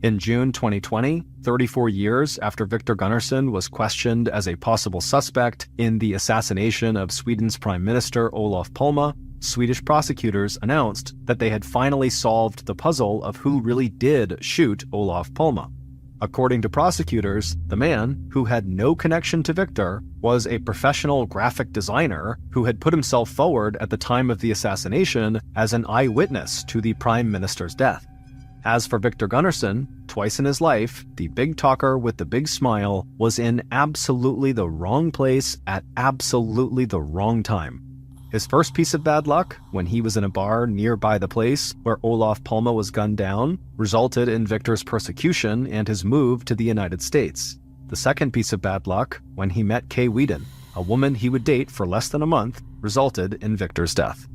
A: In June 2020, 34 years after Viktor Gunnarsson was questioned as a possible suspect in the assassination of Sweden's Prime Minister Olof Palme, Swedish prosecutors announced that they had finally solved the puzzle of who really did shoot Olof Palme. According to prosecutors, the man, who had no connection to Viktor, was a professional graphic designer who had put himself forward at the time of the assassination as an eyewitness to the Prime Minister's death. As for Viktor Gunnarsson, twice in his life, the big talker with the big smile was in absolutely the wrong place at absolutely the wrong time. His first piece of bad luck, when he was in a bar nearby the place where Olof Palme was gunned down, resulted in Viktor's persecution and his move to the United States. The second piece of bad luck, when he met Kay Whedon, a woman he would date for less than a month, resulted in Viktor's death.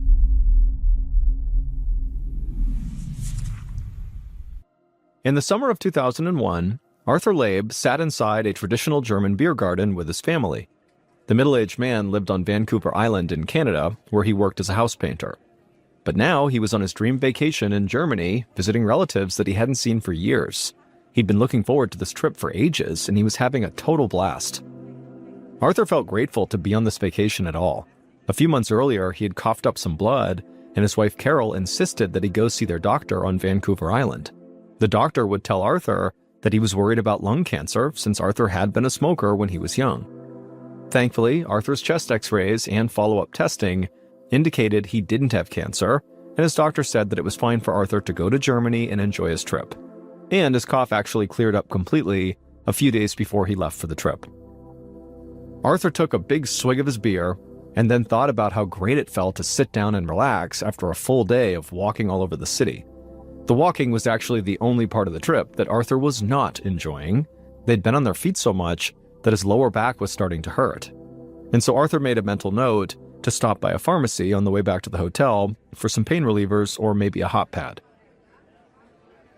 A: In the summer of 2001, Arthur Labe sat inside a traditional German beer garden with his family. The middle-aged man lived on Vancouver Island in Canada, where he worked as a house painter. But now he was on his dream vacation in Germany, visiting relatives that he hadn't seen for years. He'd been looking forward to this trip for ages, and he was having a total blast. Arthur felt grateful to be on this vacation at all. A few months earlier, he had coughed up some blood, and his wife Carol insisted that he go see their doctor on Vancouver Island. The doctor would tell Arthur that he was worried about lung cancer since Arthur had been a smoker when he was young. Thankfully, Arthur's chest x-rays and follow-up testing indicated he didn't have cancer, and his doctor said that it was fine for Arthur to go to Germany and enjoy his trip. And his cough actually cleared up completely a few days before he left for the trip. Arthur took a big swig of his beer and then thought about how great it felt to sit down and relax after a full day of walking all over the city. The walking was actually the only part of the trip that Arthur was not enjoying. They'd been on their feet so much that his lower back was starting to hurt. And so Arthur made a mental note to stop by a pharmacy on the way back to the hotel for some pain relievers or maybe a hot pad.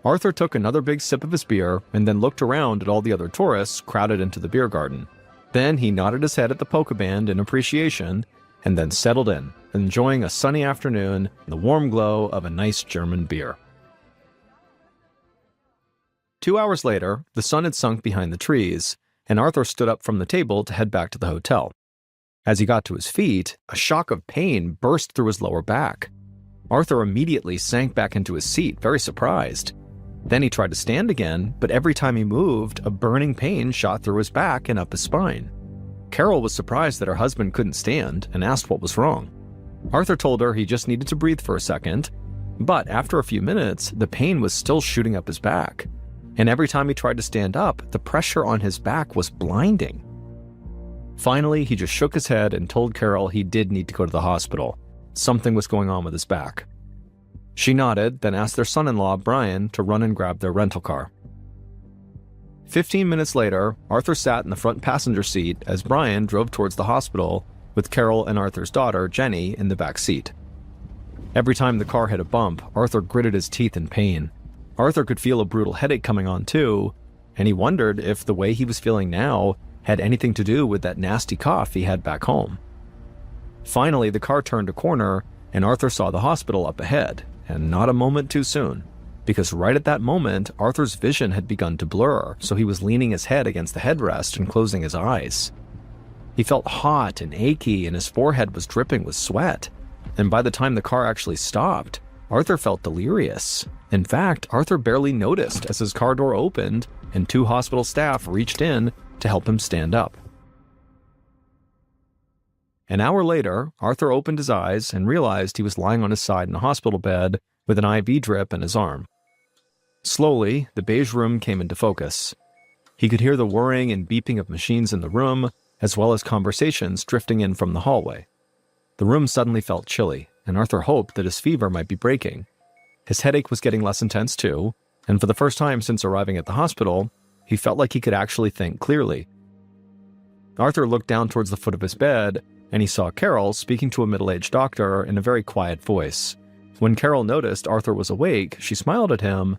A: Arthur took another big sip of his beer and then looked around at all the other tourists crowded into the beer garden. Then he nodded his head at the polka band in appreciation and then settled in, enjoying a sunny afternoon and the warm glow of a nice German beer. 2 hours later, the sun had sunk behind the trees, and Arthur stood up from the table to head back to the hotel. As he got to his feet, a shock of pain burst through his lower back. Arthur immediately sank back into his seat, very surprised. Then he tried to stand again, but every time he moved, a burning pain shot through his back and up his spine. Carol was surprised that her husband couldn't stand and asked what was wrong. Arthur told her he just needed to breathe for a second, but after a few minutes, the pain was still shooting up his back. And every time he tried to stand up, the pressure on his back was blinding. Finally, he just shook his head and told Carol he did need to go to the hospital. Something was going on with his back. She nodded, then asked their son-in-law, Brian, to run and grab their rental car. 15 minutes later, Arthur sat in the front passenger seat as Brian drove towards the hospital with Carol and Arthur's daughter, Jenny, in the back seat. Every time the car hit a bump, Arthur gritted his teeth in pain. Arthur could feel a brutal headache coming on too, and he wondered if the way he was feeling now had anything to do with that nasty cough he had back home. Finally, the car turned a corner, and Arthur saw the hospital up ahead, and not a moment too soon, because right at that moment, Arthur's vision had begun to blur, so he was leaning his head against the headrest and closing his eyes. He felt hot and achy, and his forehead was dripping with sweat, and by the time the car actually stopped, Arthur felt delirious. In fact, Arthur barely noticed as his car door opened and 2 hospital staff reached in to help him stand up. An hour later, Arthur opened his eyes and realized he was lying on his side in a hospital bed with an IV drip in his arm. Slowly, the beige room came into focus. He could hear the whirring and beeping of machines in the room, as well as conversations drifting in from the hallway. The room suddenly felt chilly, and Arthur hoped that his fever might be breaking. His headache was getting less intense too, and for the first time since arriving at the hospital, he felt like he could actually think clearly. Arthur looked down towards the foot of his bed, and he saw Carol speaking to a middle-aged doctor in a very quiet voice. When Carol noticed Arthur was awake, she smiled at him,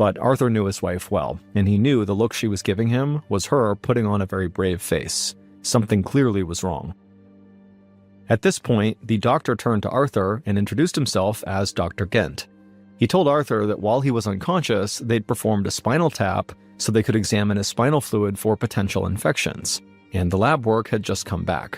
A: But Arthur knew his wife well, and he knew the look she was giving him was her putting on a very brave face. Something clearly was wrong. At this point, the doctor turned to Arthur and introduced himself as Dr. Gent. He told Arthur that while he was unconscious, they'd performed a spinal tap so they could examine his spinal fluid for potential infections, and the lab work had just come back.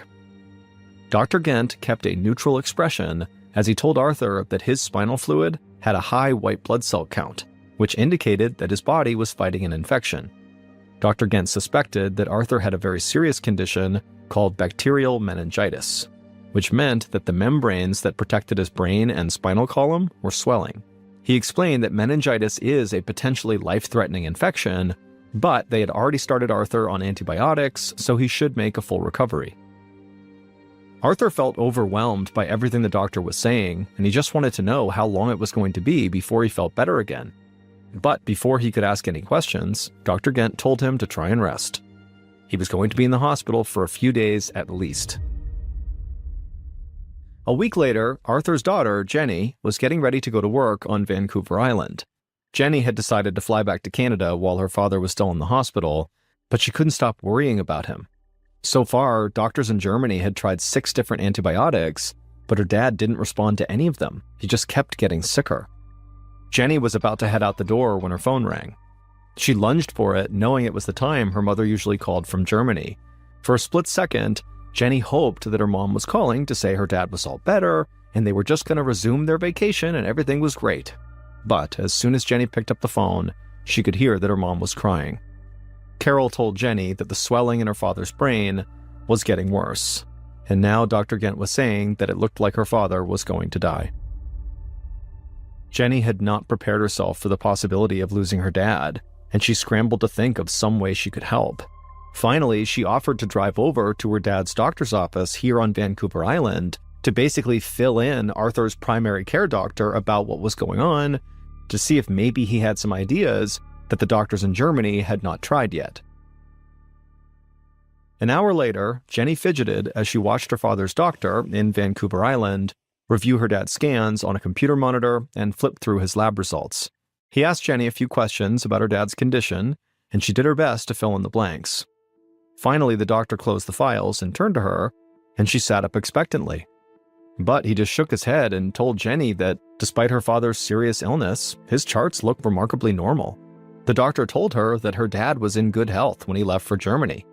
A: Dr. Gent kept a neutral expression as he told Arthur that his spinal fluid had a high white blood cell count, which indicated that his body was fighting an infection. Dr. Gent suspected that Arthur had a very serious condition called bacterial meningitis, which meant that the membranes that protected his brain and spinal column were swelling. He explained that meningitis is a potentially life-threatening infection, but they had already started Arthur on antibiotics, so he should make a full recovery. Arthur felt overwhelmed by everything the doctor was saying, and he just wanted to know how long it was going to be before he felt better again. But before he could ask any questions, Dr. Gent told him to try and rest. He was going to be in the hospital for a few days at least. A week later, Arthur's daughter, Jenny, was getting ready to go to work on Vancouver Island. Jenny had decided to fly back to Canada while her father was still in the hospital, but she couldn't stop worrying about him. So far, doctors in Germany had tried 6 different antibiotics, but her dad didn't respond to any of them. He just kept getting sicker. Jenny was about to head out the door when her phone rang. She lunged for it, knowing it was the time her mother usually called from Germany. For a split second, Jenny hoped that her mom was calling to say her dad was all better, and they were just going to resume their vacation and everything was great. But as soon as Jenny picked up the phone, she could hear that her mom was crying. Carol told Jenny that the swelling in her father's brain was getting worse, and now Dr. Gent was saying that it looked like her father was going to die. Jenny had not prepared herself for the possibility of losing her dad, and she scrambled to think of some way she could help. Finally, she offered to drive over to her dad's doctor's office here on Vancouver Island to basically fill in Arthur's primary care doctor about what was going on, to see if maybe he had some ideas that the doctors in Germany had not tried yet. An hour later, Jenny fidgeted as she watched her father's doctor in Vancouver Island review her dad's scans on a computer monitor and flip through his lab results. He asked Jenny a few questions about her dad's condition, and she did her best to fill in the blanks. Finally, the doctor closed the files and turned to her, and she sat up expectantly. But he just shook his head and told Jenny that, despite her father's serious illness, his charts looked remarkably normal. The doctor told her that her dad was in good health when he left for Germany.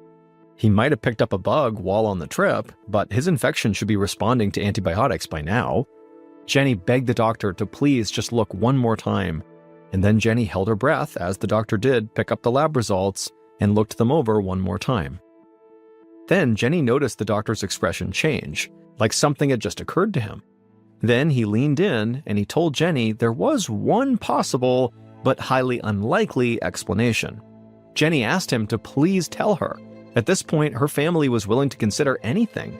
A: He might have picked up a bug while on the trip, but his infection should be responding to antibiotics by now. Jenny begged the doctor to please just look one more time, and then Jenny held her breath as the doctor did pick up the lab results and looked them over one more time. Then Jenny noticed the doctor's expression change, like something had just occurred to him. Then he leaned in and he told Jenny there was one possible but highly unlikely explanation. Jenny asked him to please tell her. At this point, her family was willing to consider anything.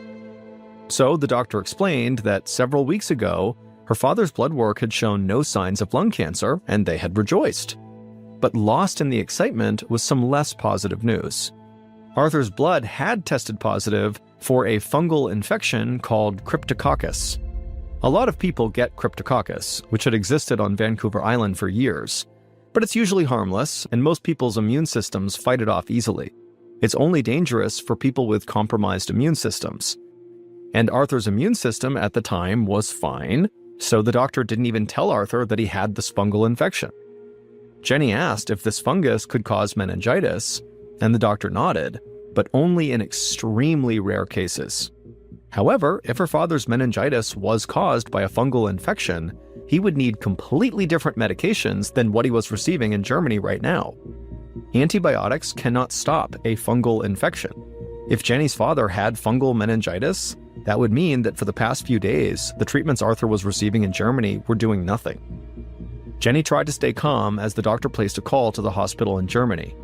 A: So the doctor explained that several weeks ago, her father's blood work had shown no signs of lung cancer, and they had rejoiced. But lost in the excitement was some less positive news. Arthur's blood had tested positive for a fungal infection called Cryptococcus. A lot of people get Cryptococcus, which had existed on Vancouver Island for years. But it's usually harmless, and most people's immune systems fight it off easily. It's only dangerous for people with compromised immune systems. And Arthur's immune system at the time was fine, so the doctor didn't even tell Arthur that he had this fungal infection. Jenny asked if this fungus could cause meningitis, and the doctor nodded, but only in extremely rare cases. However, if her father's meningitis was caused by a fungal infection, he would need completely different medications than what he was receiving in Germany right now. Antibiotics cannot stop a fungal infection. If Jenny's father had fungal meningitis, that would mean that for the past few days, the treatments Arthur was receiving in Germany were doing nothing. Jenny tried to stay calm as the doctor placed a call to the hospital in Germany.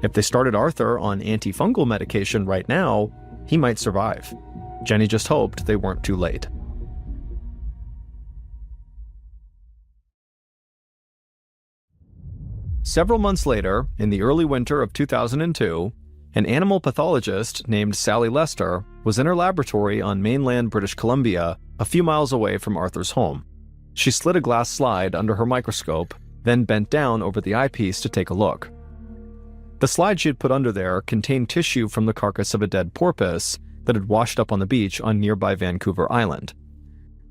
A: If they started Arthur on antifungal medication right now, he might survive. Jenny just hoped they weren't too late. Several months later, in the early winter of 2002, an animal pathologist named Sally Lester was in her laboratory on mainland British Columbia, a few miles away from Arthur's home. She slid a glass slide under her microscope then bent down over the eyepiece to take a look. The slide she had put under there contained tissue from the carcass of a dead porpoise that had washed up on the beach on nearby Vancouver Island.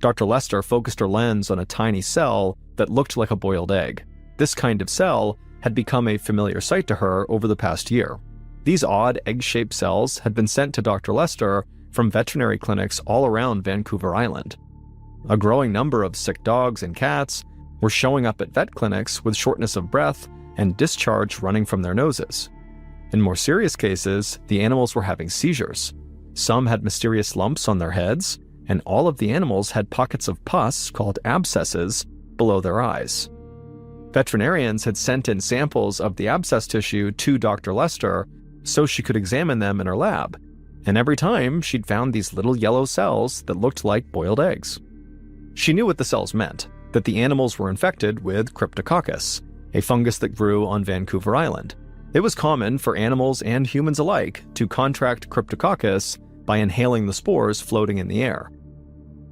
A: Dr. Lester focused her lens on a tiny cell that looked like a boiled egg. This kind of cell had become a familiar sight to her over the past year. These odd egg-shaped cells had been sent to Dr. Lester from veterinary clinics all around Vancouver Island. A growing number of sick dogs and cats were showing up at vet clinics with shortness of breath and discharge running from their noses. In more serious cases, the animals were having seizures. Some had mysterious lumps on their heads, and all of the animals had pockets of pus called abscesses below their eyes. Veterinarians had sent in samples of the abscess tissue to Dr. Lester so she could examine them in her lab, and every time she'd found these little yellow cells that looked like boiled eggs. She knew what the cells meant, that the animals were infected with Cryptococcus, a fungus that grew on Vancouver Island. It was common for animals and humans alike to contract Cryptococcus by inhaling the spores floating in the air.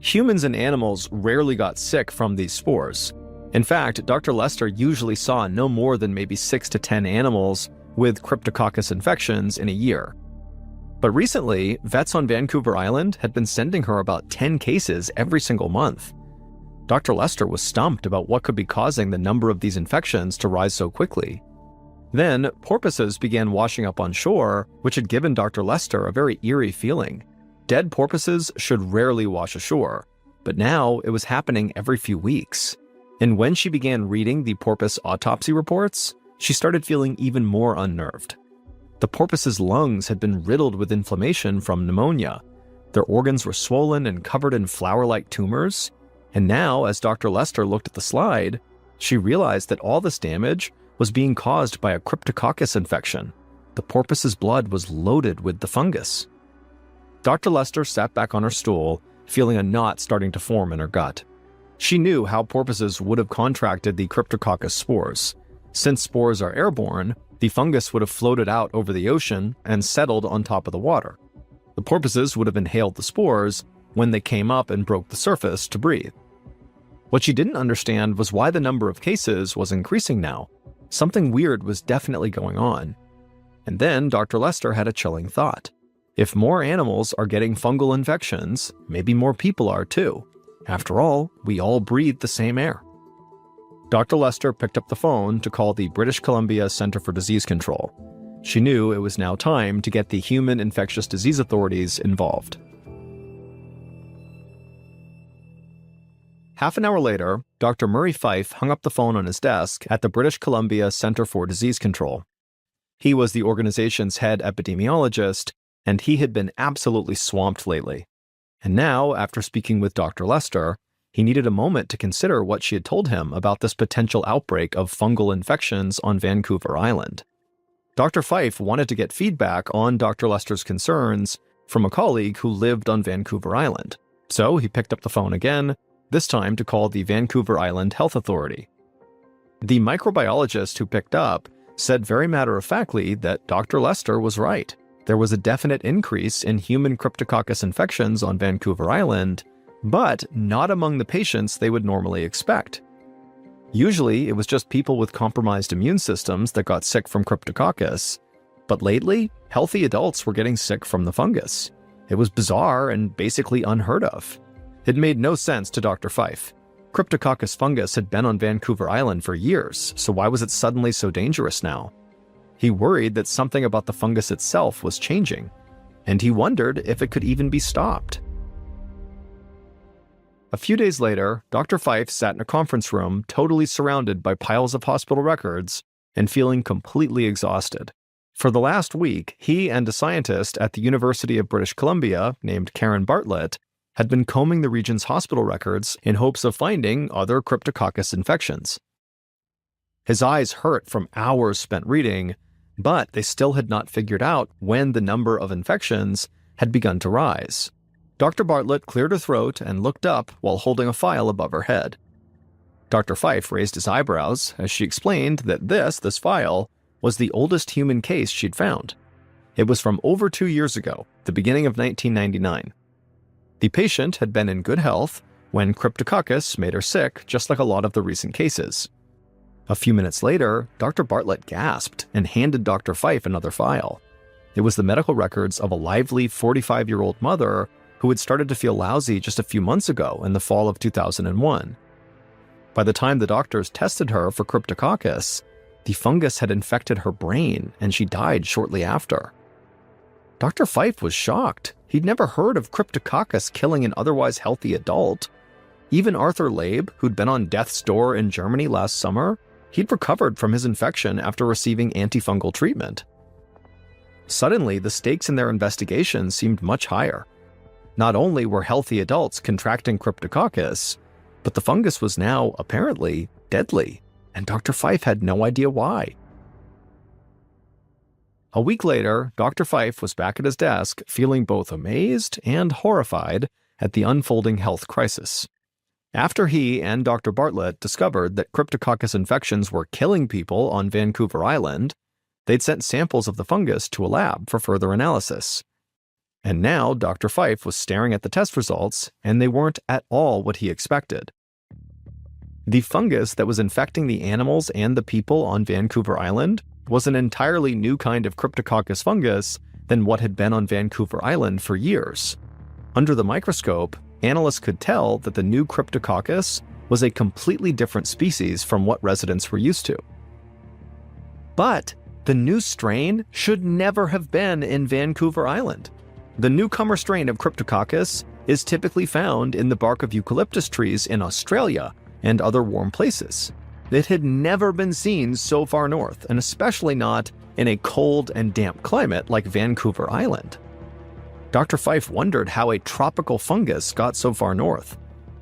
A: Humans and animals rarely got sick from these spores. In fact, Dr. Lester usually saw no more than maybe 6 to 10 animals with Cryptococcus infections in a year. But recently, vets on Vancouver Island had been sending her about 10 cases every single month. Dr. Lester was stumped about what could be causing the number of these infections to rise so quickly. Then, porpoises began washing up on shore, which had given Dr. Lester a very eerie feeling. Dead porpoises should rarely wash ashore, but now it was happening every few weeks. And when she began reading the porpoise autopsy reports, she started feeling even more unnerved. The porpoise's lungs had been riddled with inflammation from pneumonia. Their organs were swollen and covered in flower-like tumors. And now, as Dr. Lester looked at the slide, she realized that all this damage was being caused by a Cryptococcus infection. The porpoise's blood was loaded with the fungus. Dr. Lester sat back on her stool, feeling a knot starting to form in her gut. She knew how porpoises would have contracted the Cryptococcus spores. Since spores are airborne, the fungus would have floated out over the ocean and settled on top of the water. The porpoises would have inhaled the spores when they came up and broke the surface to breathe. What she didn't understand was why the number of cases was increasing now. Something weird was definitely going on. And then Dr. Lester had a chilling thought. If more animals are getting fungal infections, maybe more people are too. After all, we all breathe the same air. Dr. Lester picked up the phone to call the British Columbia Centre for Disease Control. She knew it was now time to get the human infectious disease authorities involved. Half an hour later, Dr. Murray Fife hung up the phone on his desk at the British Columbia Centre for Disease Control. He was the organization's head epidemiologist, and he had been absolutely swamped lately. And now, after speaking with Dr. Lester, he needed a moment to consider what she had told him about this potential outbreak of fungal infections on Vancouver Island. Dr. Fife wanted to get feedback on Dr. Lester's concerns from a colleague who lived on Vancouver Island. So he picked up the phone again, this time to call the Vancouver Island Health Authority. The microbiologist who picked up said very matter-of-factly that Dr. Lester was right. There was a definite increase in human Cryptococcus infections on Vancouver Island, but not among the patients they would normally expect. Usually, it was just people with compromised immune systems that got sick from Cryptococcus, but lately, healthy adults were getting sick from the fungus. It was bizarre and basically unheard of. It made no sense to Dr. Fife. Cryptococcus fungus had been on Vancouver Island for years, so why was it suddenly so dangerous now? He worried that something about the fungus itself was changing, and he wondered if it could even be stopped. A few days later, Dr. Fife sat in a conference room totally surrounded by piles of hospital records and feeling completely exhausted. For the last week, he and a scientist at the University of British Columbia named Karen Bartlett had been combing the region's hospital records in hopes of finding other Cryptococcus infections. His eyes hurt from hours spent reading, but they still had not figured out when the number of infections had begun to rise. Dr. Bartlett cleared her throat and looked up while holding a file above her head. Dr. Fife raised his eyebrows as she explained that this file, was the oldest human case she'd found. It was from over 2 years ago, the beginning of 1999. The patient had been in good health when Cryptococcus made her sick, just like a lot of the recent cases. A few minutes later, Dr. Bartlett gasped and handed Dr. Fife another file. It was the medical records of a lively 45-year-old mother who had started to feel lousy just a few months ago in the fall of 2001. By the time the doctors tested her for Cryptococcus, the fungus had infected her brain and she died shortly after. Dr. Fife was shocked. He'd never heard of Cryptococcus killing an otherwise healthy adult. Even Arthur Labe, who'd been on death's door in Germany last summer, he'd recovered from his infection after receiving antifungal treatment. Suddenly, the stakes in their investigation seemed much higher. Not only were healthy adults contracting Cryptococcus, but the fungus was now, apparently, deadly, and Dr. Fife had no idea why. A week later, Dr. Fife was back at his desk, feeling both amazed and horrified at the unfolding health crisis. After he and Dr. Bartlett discovered that Cryptococcus infections were killing people on Vancouver Island, they'd sent samples of the fungus to a lab for further analysis. And now Dr. Fife was staring at the test results, and they weren't at all what he expected. The fungus that was infecting the animals and the people on Vancouver Island was an entirely new kind of Cryptococcus fungus than what had been on Vancouver Island for years. Under the microscope, analysts could tell that the new Cryptococcus was a completely different species from what residents were used to. But the new strain should never have been in Vancouver Island. The newcomer strain of Cryptococcus is typically found in the bark of eucalyptus trees in Australia and other warm places. It had never been seen so far north, and especially not in a cold and damp climate like Vancouver Island. Dr. Fife wondered how a tropical fungus got so far north.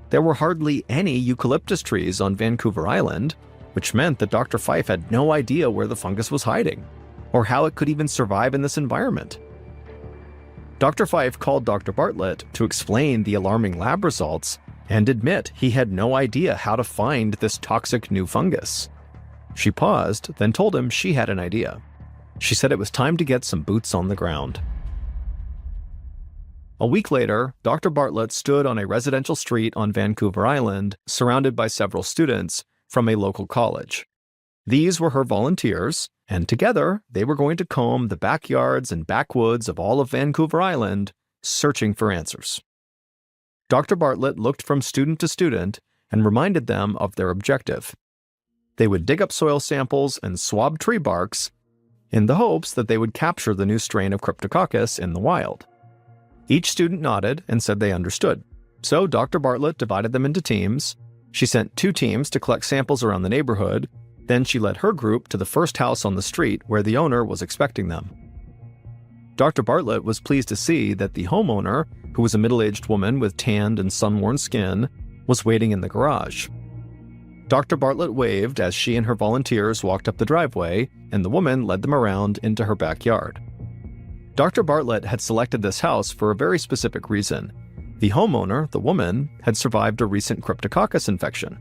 A: There were hardly any eucalyptus trees on Vancouver Island, which meant that Dr. Fife had no idea where the fungus was hiding, or how it could even survive in this environment. Dr. Fife called Dr. Bartlett to explain the alarming lab results and admit he had no idea how to find this toxic new fungus. She paused, then told him she had an idea. She said it was time to get some boots on the ground. A week later, Dr. Bartlett stood on a residential street on Vancouver Island, surrounded by several students from a local college. These were her volunteers, and together they were going to comb the backyards and backwoods of all of Vancouver Island, searching for answers. Dr. Bartlett looked from student to student and reminded them of their objective. They would dig up soil samples and swab tree barks in the hopes that they would capture the new strain of Cryptococcus in the wild. Each student nodded and said they understood. So Dr. Bartlett divided them into teams. She sent 2 teams to collect samples around the neighborhood. Then she led her group to the first house on the street where the owner was expecting them. Dr. Bartlett was pleased to see that the homeowner, who was a middle-aged woman with tanned and sun-worn skin, was waiting in the garage. Dr. Bartlett waved as she and her volunteers walked up the driveway, and the woman led them around into her backyard. Dr. Bartlett had selected this house for a very specific reason. The homeowner, the woman, had survived a recent Cryptococcus infection.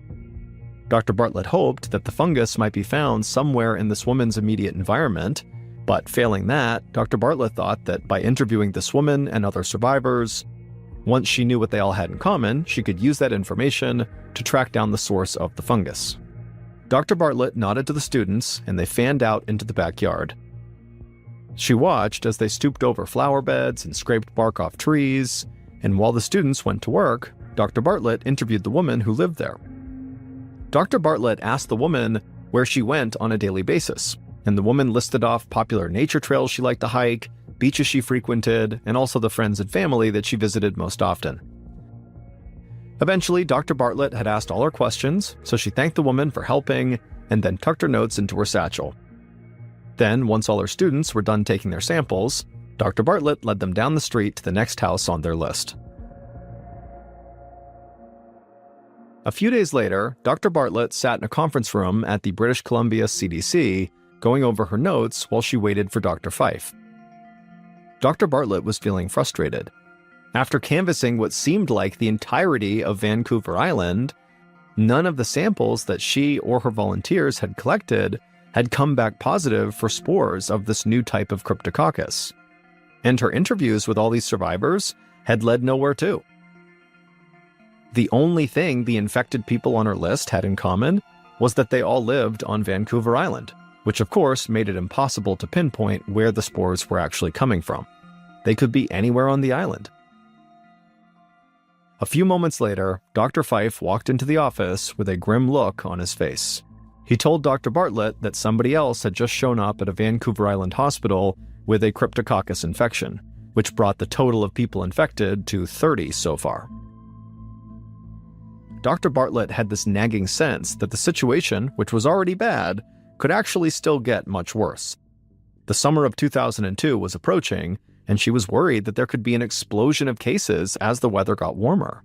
A: Dr. Bartlett hoped that the fungus might be found somewhere in this woman's immediate environment, but failing that, Dr. Bartlett thought that by interviewing this woman and other survivors, once she knew what they all had in common, she could use that information to track down the source of the fungus. Dr. Bartlett nodded to the students, and they fanned out into the backyard. She watched as they stooped over flower beds and scraped bark off trees, and while the students went to work, Dr. Bartlett interviewed the woman who lived there. Dr. Bartlett asked the woman where she went on a daily basis, and the woman listed off popular nature trails she liked to hike, beaches she frequented, and also the friends and family that she visited most often. Eventually, Dr. Bartlett had asked all her questions, so she thanked the woman for helping and then tucked her notes into her satchel. Then, once all her students were done taking their samples, Dr. Bartlett led them down the street to the next house on their list. A few days later, Dr. Bartlett sat in a conference room at the British Columbia CDC, going over her notes while she waited for Dr. Fife. Dr. Bartlett was feeling frustrated. After canvassing what seemed like the entirety of Vancouver Island, none of the samples that she or her volunteers had collected had come back positive for spores of this new type of Cryptococcus. And her interviews with all these survivors had led nowhere too. The only thing the infected people on her list had in common was that they all lived on Vancouver Island, which of course made it impossible to pinpoint where the spores were actually coming from. They could be anywhere on the island. A few moments later, Dr. Fife walked into the office with a grim look on his face. He told Dr. Bartlett that somebody else had just shown up at a Vancouver Island hospital with a Cryptococcus infection, which brought the total of people infected to 30 so far. Dr. Bartlett had this nagging sense that the situation, which was already bad, could actually still get much worse. The summer of 2002 was approaching, and she was worried that there could be an explosion of cases as the weather got warmer.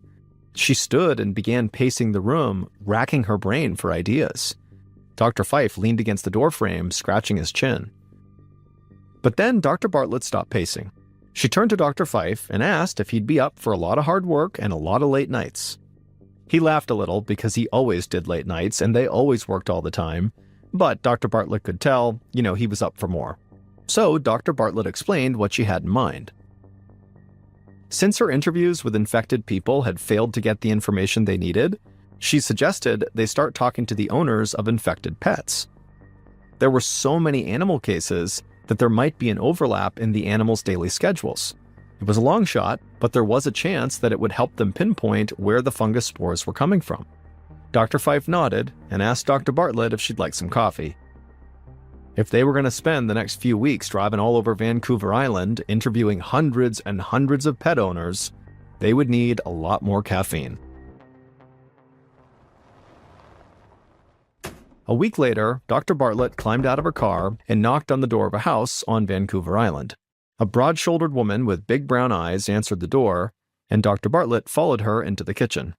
A: She stood and began pacing the room, racking her brain for ideas. Dr. Fife leaned against the doorframe, scratching his chin. But then Dr. Bartlett stopped pacing. She turned to Dr. Fife and asked if he'd be up for a lot of hard work and a lot of late nights. He laughed a little because he always did late nights and they always worked all the time, but Dr. Bartlett could tell, he was up for more. So Dr. Bartlett explained what she had in mind. Since her interviews with infected people had failed to get the information they needed, she suggested they start talking to the owners of infected pets. There were so many animal cases that there might be an overlap in the animals' daily schedules. It was a long shot, but there was a chance that it would help them pinpoint where the fungus spores were coming from. Dr. Fife nodded and asked Dr. Bartlett if she'd like some coffee. If they were going to spend the next few weeks driving all over Vancouver Island interviewing hundreds and hundreds of pet owners, they would need a lot more caffeine. A week later, Dr. Bartlett climbed out of her car and knocked on the door of a house on Vancouver Island. A broad-shouldered woman with big brown eyes answered the door, and Dr. Bartlett followed her into the kitchen.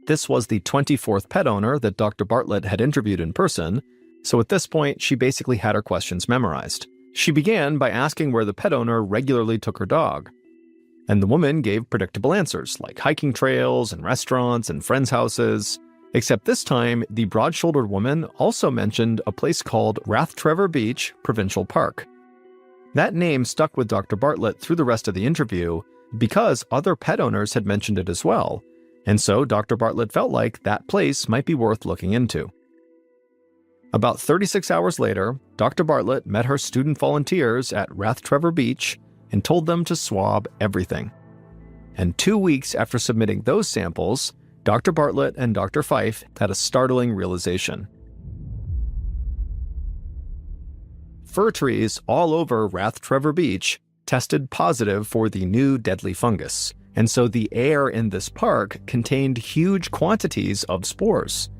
A: This was the 24th pet owner that Dr. Bartlett had interviewed in person, so at this point, she basically had her questions memorized. She began by asking where the pet owner regularly took her dog. And the woman gave predictable answers, like hiking trails and restaurants and friends' houses. Except this time, the broad-shouldered woman also mentioned a place called Rathtrevor Beach Provincial Park. That name stuck with Dr. Bartlett through the rest of the interview because other pet owners had mentioned it as well, and so Dr. Bartlett felt like that place might be worth looking into. About 36 hours later, Dr. Bartlett met her student volunteers at Rathtrevor Beach and told them to swab everything. And 2 weeks after submitting those samples, Dr. Bartlett and Dr. Fife had a startling realization. Fir trees all over Rathtrevor Beach tested positive for the new deadly fungus, and so the air in this park contained huge quantities of spores.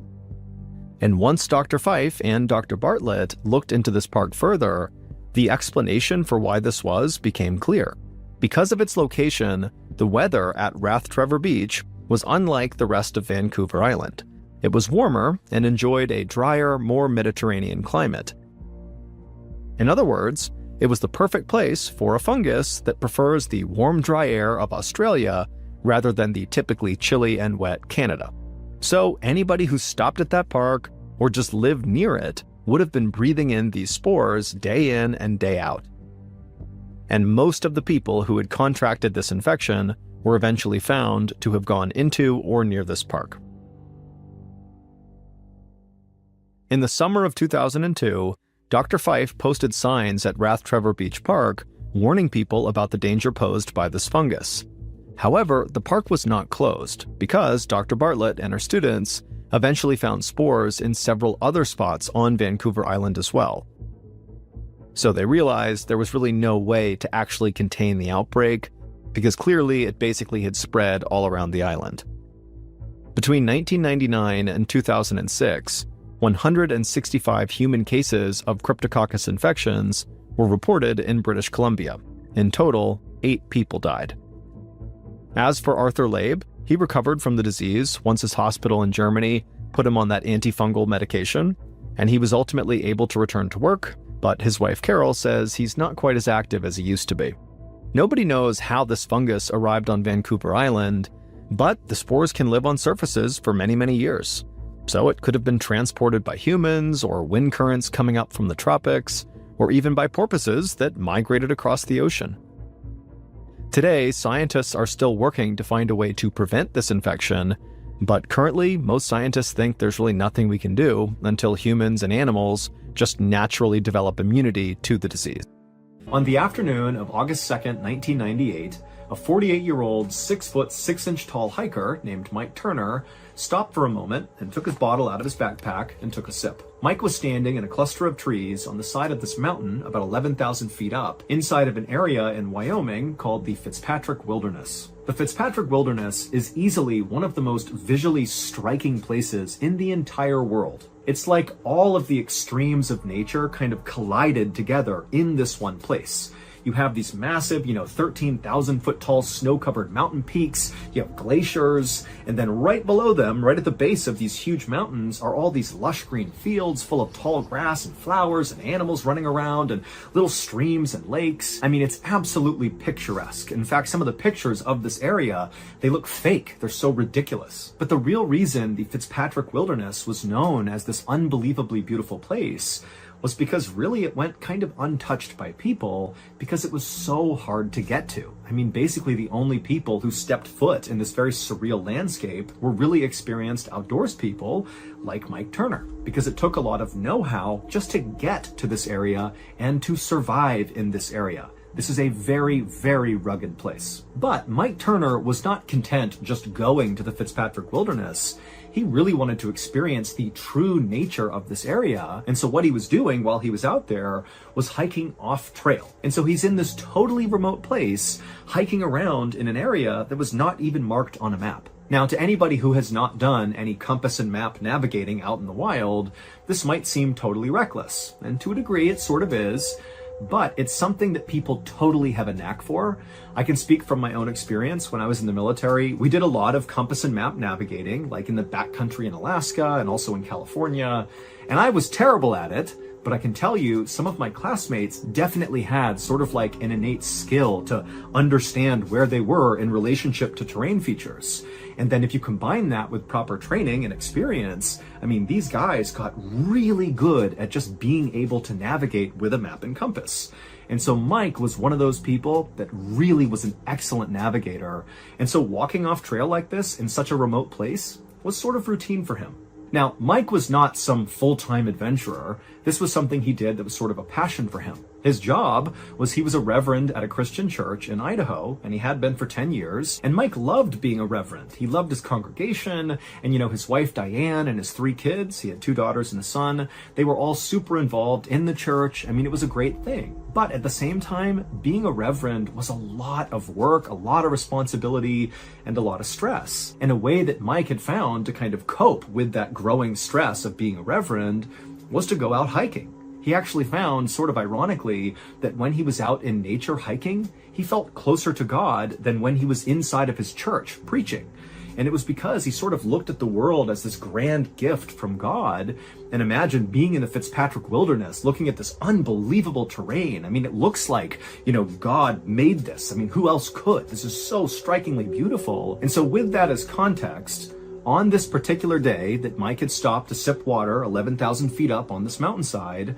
A: And once Dr. Fife and Dr. Bartlett looked into this park further, the explanation for why this was became clear. Because of its location, the weather at Rathtrevor Beach was unlike the rest of Vancouver Island. It was warmer and enjoyed a drier, more Mediterranean climate. In other words, it was the perfect place for a fungus that prefers the warm, dry air of Australia rather than the typically chilly and wet Canada. So anybody who stopped at that park or just lived near it would have been breathing in these spores day in and day out. And most of the people who had contracted this infection were eventually found to have gone into or near this park. In the summer of 2002, Dr. Fife posted signs at Rathtrevor Beach Park warning people about the danger posed by this fungus. However, the park was not closed because Dr. Bartlett and her students eventually found spores in several other spots on Vancouver Island as well. So they realized there was really no way to actually contain the outbreak because clearly it basically had spread all around the island. Between 1999 and 2006, 165 human cases of Cryptococcus infections were reported in British Columbia. In total, 8 people died. As for Arthur Laib, he recovered from the disease once his hospital in Germany put him on that antifungal medication, and he was ultimately able to return to work, but his wife Carol says he's not quite as active as he used to be. Nobody knows how this fungus arrived on Vancouver Island, but the spores can live on surfaces for many, many years. So it could have been transported by humans or wind currents coming up from the tropics, or even by porpoises that migrated across the ocean. Today, scientists are still working to find a way to prevent this infection, But currently, most scientists think there's really nothing we can do until humans and animals just naturally develop immunity to the disease. On the afternoon of August 2nd, 1998, a 48-year-old 6-foot 6-inch tall hiker named Mike Turner stopped for a moment and took his bottle out of his backpack and took a sip. Mike was standing in a cluster of trees on the side of this mountain about 11,000 feet up, inside of an area in Wyoming called the Fitzpatrick Wilderness. The Fitzpatrick Wilderness is easily one of the most visually striking places in the entire world. It's like all of the extremes of nature kind of collided together in this one place. You have these massive, 13,000 foot tall snow-covered mountain peaks, you have glaciers, and then right below them, right at the base of these huge mountains, are all these lush green fields full of tall grass and flowers and animals running around and little streams and lakes. I mean, it's absolutely picturesque. In fact, some of the pictures of this area, they look fake. They're so ridiculous. But the real reason the Fitzpatrick Wilderness was known as this unbelievably beautiful place was because really it went kind of untouched by people because it was so hard to get to. I mean, basically the only people who stepped foot in this very surreal landscape were really experienced outdoors people like Mike Turner, because it took a lot of know-how just to get to this area and to survive in this area. This is a very, very rugged place. But Mike Turner was not content just going to the Fitzpatrick Wilderness. He really wanted to experience the true nature of this area. And so what he was doing while he was out there was hiking off trail. And so he's in this totally remote place, hiking around in an area that was not even marked on a map. Now, to anybody who has not done any compass and map navigating out in the wild, this might seem totally reckless. And to a degree, it sort of is. But it's something that people totally have a knack for. I can speak from my own experience. When I was in the military, we did a lot of compass and map navigating, like in the backcountry in Alaska and also in California. And I was terrible at it, but I can tell you some of my classmates definitely had sort of like an innate skill to understand where they were in relationship to terrain features. And then if you combine that with proper training and experience, I mean, these guys got really good at just being able to navigate with a map and compass. And so Mike was one of those people that really was an excellent navigator. And so walking off trail like this in such a remote place was sort of routine for him. Now, Mike was not some full-time adventurer. This was something he did that was sort of a passion for him. His job was he was a reverend at a Christian church in Idaho, and he had been for 10 years. And Mike loved being a reverend. He loved his congregation, and his wife Diane and his 3 kids, he had 2 daughters and a son, they were all super involved in the church. I mean, it was a great thing. But at the same time, being a reverend was a lot of work, a lot of responsibility, and a lot of stress. And a way that Mike had found to kind of cope with that growing stress of being a reverend was to go out hiking. He actually found, sort of ironically, that when he was out in nature hiking, he felt closer to God than when he was inside of his church preaching. And it was because he sort of looked at the world as this grand gift from God. And imagine being in the Fitzpatrick Wilderness, looking at this unbelievable terrain. I mean, it looks like, God made this. I mean, who else could? This is so strikingly beautiful. And so with that as context, on this particular day that Mike had stopped to sip water 11,000 feet up on this mountainside,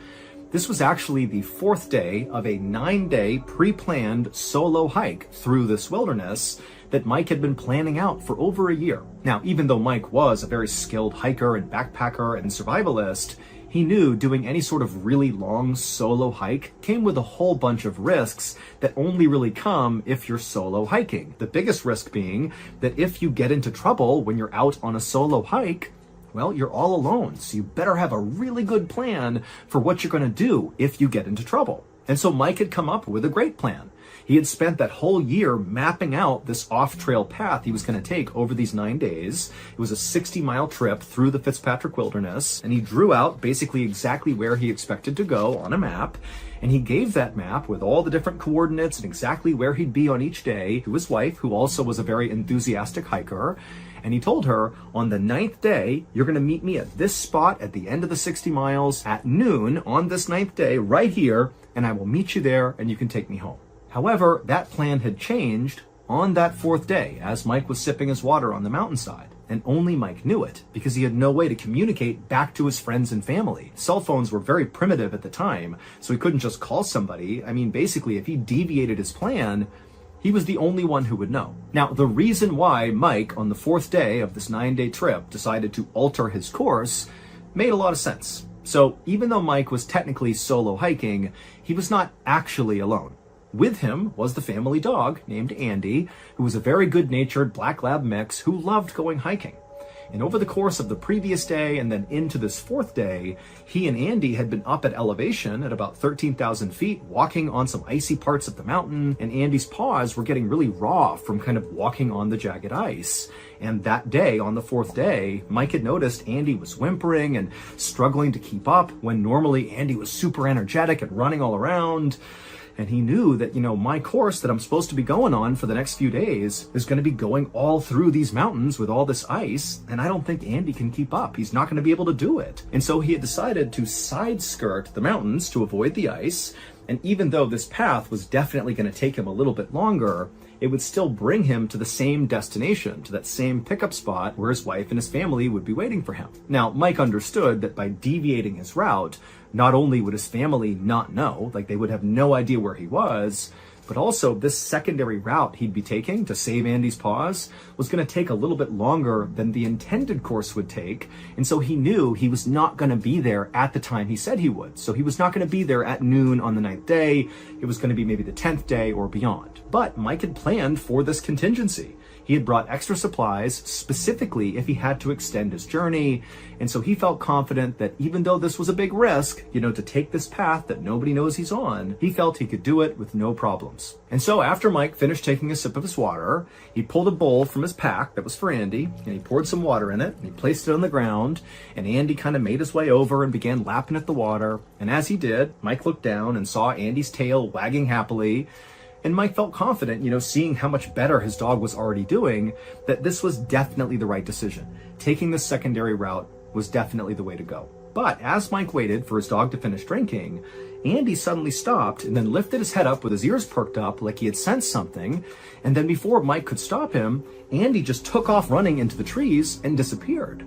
A: this was actually the 4th day of a 9-day pre-planned solo hike through this wilderness that Mike had been planning out for over a year. Now, even though Mike was a very skilled hiker and backpacker and survivalist, he knew doing any sort of really long solo hike came with a whole bunch of risks that only really come if you're solo hiking. The biggest risk being that if you get into trouble when you're out on a solo hike, well, you're all alone. So you better have a really good plan for what you're going to do if you get into trouble. And so Mike had come up with a great plan. He had spent that whole year mapping out this off-trail path he was going to take over these 9 days. It was a 60-mile trip through the Fitzpatrick Wilderness, and he drew out basically exactly where he expected to go on a map, and he gave that map with all the different coordinates and exactly where he'd be on each day to his wife, who also was a very enthusiastic hiker. And he told her, on the 9th day, you're going to meet me at this spot at the end of the 60 miles at noon on this 9th day right here, and I will meet you there and you can take me home. However, that plan had changed on that 4th day as Mike was sipping his water on the mountainside. And only Mike knew it because he had no way to communicate back to his friends and family. Cell phones were very primitive at the time, so he couldn't just call somebody. I mean, basically, if he deviated his plan, He was the only one who would know. Now, the reason why Mike, on the 4th day of this 9-day trip, decided to alter his course made a lot of sense. So even though Mike was technically solo hiking, he was not actually alone. With him was the family dog named Andy, who was a very good-natured black lab mix who loved going hiking. And over the course of the previous day and then into this 4th day, he and Andy had been up at elevation at about 13,000 feet, walking on some icy parts of the mountain, and Andy's paws were getting really raw from kind of walking on the jagged ice. And that day, on the 4th day, Mike had noticed Andy was whimpering and struggling to keep up when normally Andy was super energetic and running all around. And he knew that, my course that I'm supposed to be going on for the next few days is going to be going all through these mountains with all this ice. And I don't think Andy can keep up. He's not going to be able to do it. And so he had decided to side skirt the mountains to avoid the ice. And even though this path was definitely going to take him a little bit longer, it would still bring him to the same destination, to that same pickup spot where his wife and his family would be waiting for him. Now, Mike understood that by deviating his route, not only would his family not know, like they would have no idea where he was, but also this secondary route he'd be taking to save Andy's paws was going to take a little bit longer than the intended course would take. And so he knew he was not going to be there at the time he said he would. So he was not going to be there at noon on the 9th day. It was going to be maybe the 10th day or beyond. But Mike had planned for this contingency. He had brought extra supplies specifically if he had to extend his journey. And so he felt confident that even though this was a big risk, to take this path that nobody knows he's on, he felt he could do it with no problems. And so after Mike finished taking a sip of his water, he pulled a bowl from his pack that was for Andy, and he poured some water in it, and he placed it on the ground, and Andy kind of made his way over and began lapping at the water. And as he did, Mike looked down and saw Andy's tail wagging happily. And Mike felt confident, seeing how much better his dog was already doing, that this was definitely the right decision. Taking this secondary route was definitely the way to go. But as Mike waited for his dog to finish drinking, Andy suddenly stopped and then lifted his head up with his ears perked up like he had sensed something. And then before Mike could stop him, Andy just took off running into the trees and disappeared.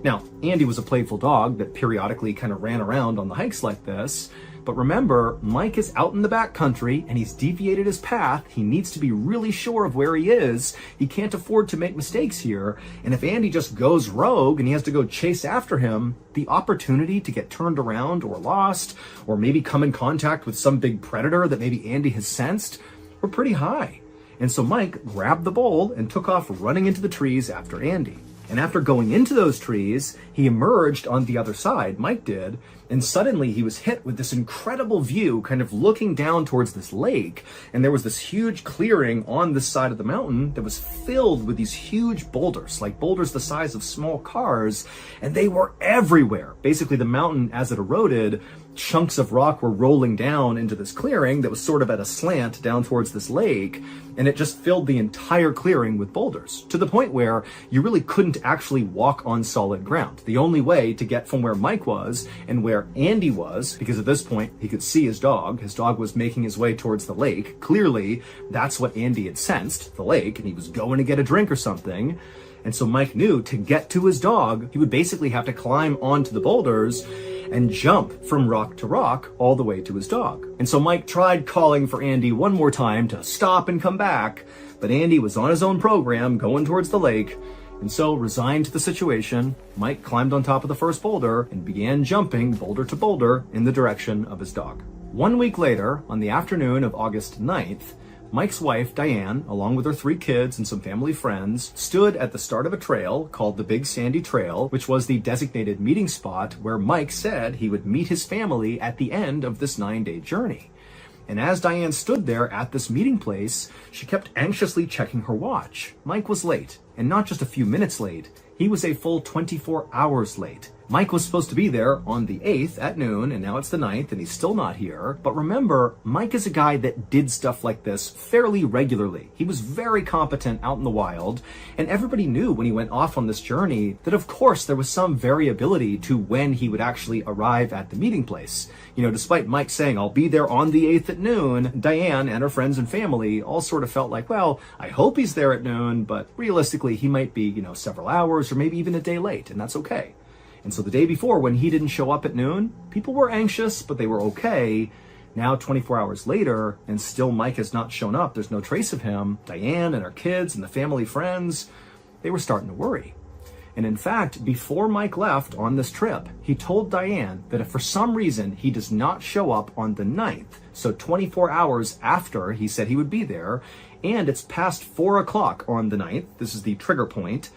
A: Now, Andy was a playful dog that periodically kind of ran around on the hikes like this. But remember, Mike is out in the backcountry and he's deviated his path. He needs to be really sure of where he is. He can't afford to make mistakes here. And if Andy just goes rogue and he has to go chase after him, the opportunity to get turned around or lost, or maybe come in contact with some big predator that maybe Andy has sensed, were pretty high. And so Mike grabbed the bowl and took off running into the trees after Andy. And after going into those trees, he emerged on the other side, Mike did, and suddenly he was hit with this incredible view, kind of looking down towards this lake. And there was this huge clearing on this side of the mountain that was filled with these huge boulders, like boulders the size of small cars, and they were everywhere. Basically, the mountain, as it eroded, chunks of rock were rolling down into this clearing that was sort of at a slant down towards this lake, and it just filled the entire clearing with boulders, to the point where you really couldn't actually walk on solid ground. The only way to get from where Mike was and where Andy was, because at this point he could see his dog was making his way towards the lake. Clearly, that's what Andy had sensed, the lake, and he was going to get a drink or something. And so Mike knew to get to his dog, he would basically have to climb onto the boulders and jump from rock to rock all the way to his dog. And so Mike tried calling for Andy one more time to stop and come back, but Andy was on his own program going towards the lake. And so, resigned to the situation, Mike climbed on top of the first boulder and began jumping boulder to boulder in the direction of his dog. 1 week later, on the afternoon of August 9th, Mike's wife, Diane, along with her 3 kids and some family friends, stood at the start of a trail called the Big Sandy Trail, which was the designated meeting spot where Mike said he would meet his family at the end of this 9-day journey. And as Diane stood there at this meeting place, she kept anxiously checking her watch. Mike was late, and not just a few minutes late. He was a full 24 hours late. Mike was supposed to be there on the 8th at noon, and now it's the 9th, and he's still not here. But remember, Mike is a guy that did stuff like this fairly regularly. He was very competent out in the wild, and everybody knew when he went off on this journey that, of course, there was some variability to when he would actually arrive at the meeting place. Despite Mike saying, "I'll be there on the 8th at noon," Diane and her friends and family all sort of felt like, well, I hope he's there at noon, but realistically, he might be, several hours or maybe even a day late, and that's okay. And so the day before, when he didn't show up at noon, people were anxious, but they were okay. Now, 24 hours later, and still Mike has not shown up, there's no trace of him, Diane and her kids and the family friends, they were starting to worry. And in fact, before Mike left on this trip, he told Diane that if for some reason he does not show up on the 9th, so 24 hours after he said he would be there, and it's past 4 o'clock on the 9th, this is the trigger point,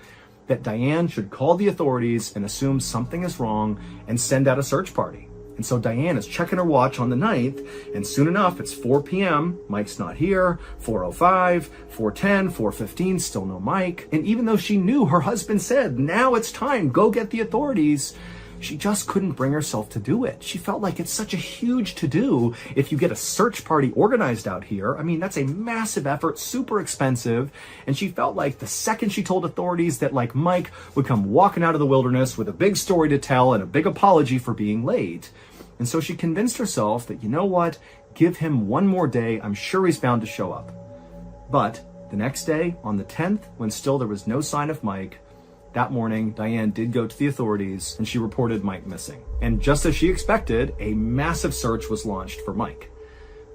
A: that Diane should call the authorities and assume something is wrong and send out a search party. And so Diane is checking her watch on the 9th, and soon enough, it's 4 p.m., Mike's not here, 4:05, 4:10, 4:15, still no Mike. And even though she knew her husband said, now it's time, go get the authorities, she just couldn't bring herself to do it. She felt like it's such a huge to-do if you get a search party organized out here. I mean, that's a massive effort, super expensive. And she felt like the second she told authorities that like Mike would come walking out of the wilderness with a big story to tell and a big apology for being late. And so she convinced herself that, you know what, give him one more day, I'm sure he's bound to show up. But the next day, on the 10th, when still there was no sign of Mike, that morning, Diane did go to the authorities and she reported Mike missing. And just as she expected, a massive search was launched for Mike.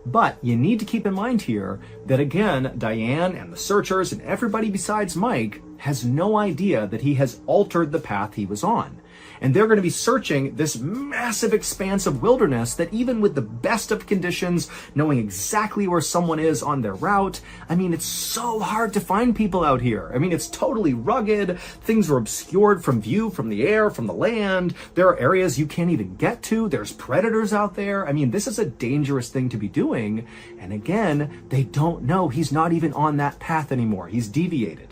A: But you need to keep in mind here that again, Diane and the searchers and everybody besides Mike has no idea that he has altered the path he was on. And they're going to be searching this massive expanse of wilderness that even with the best of conditions, knowing exactly where someone is on their route, I mean, it's so hard to find people out here. I mean, it's totally rugged. Things are obscured from view, from the air, from the land. There are areas you can't even get to. There's predators out there. I mean, this is a dangerous thing to be doing. And again, they don't know he's not even on that path anymore. He's deviated.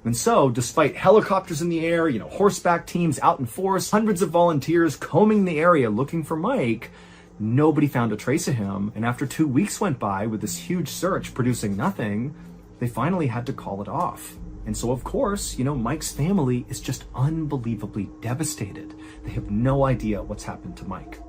A: And so, despite helicopters in the air, horseback teams out in force, hundreds of volunteers combing the area looking for Mike, nobody found a trace of him. And after 2 weeks went by with this huge search producing nothing, they finally had to call it off. And so, of course, Mike's family is just unbelievably devastated. They have no idea what's happened to Mike.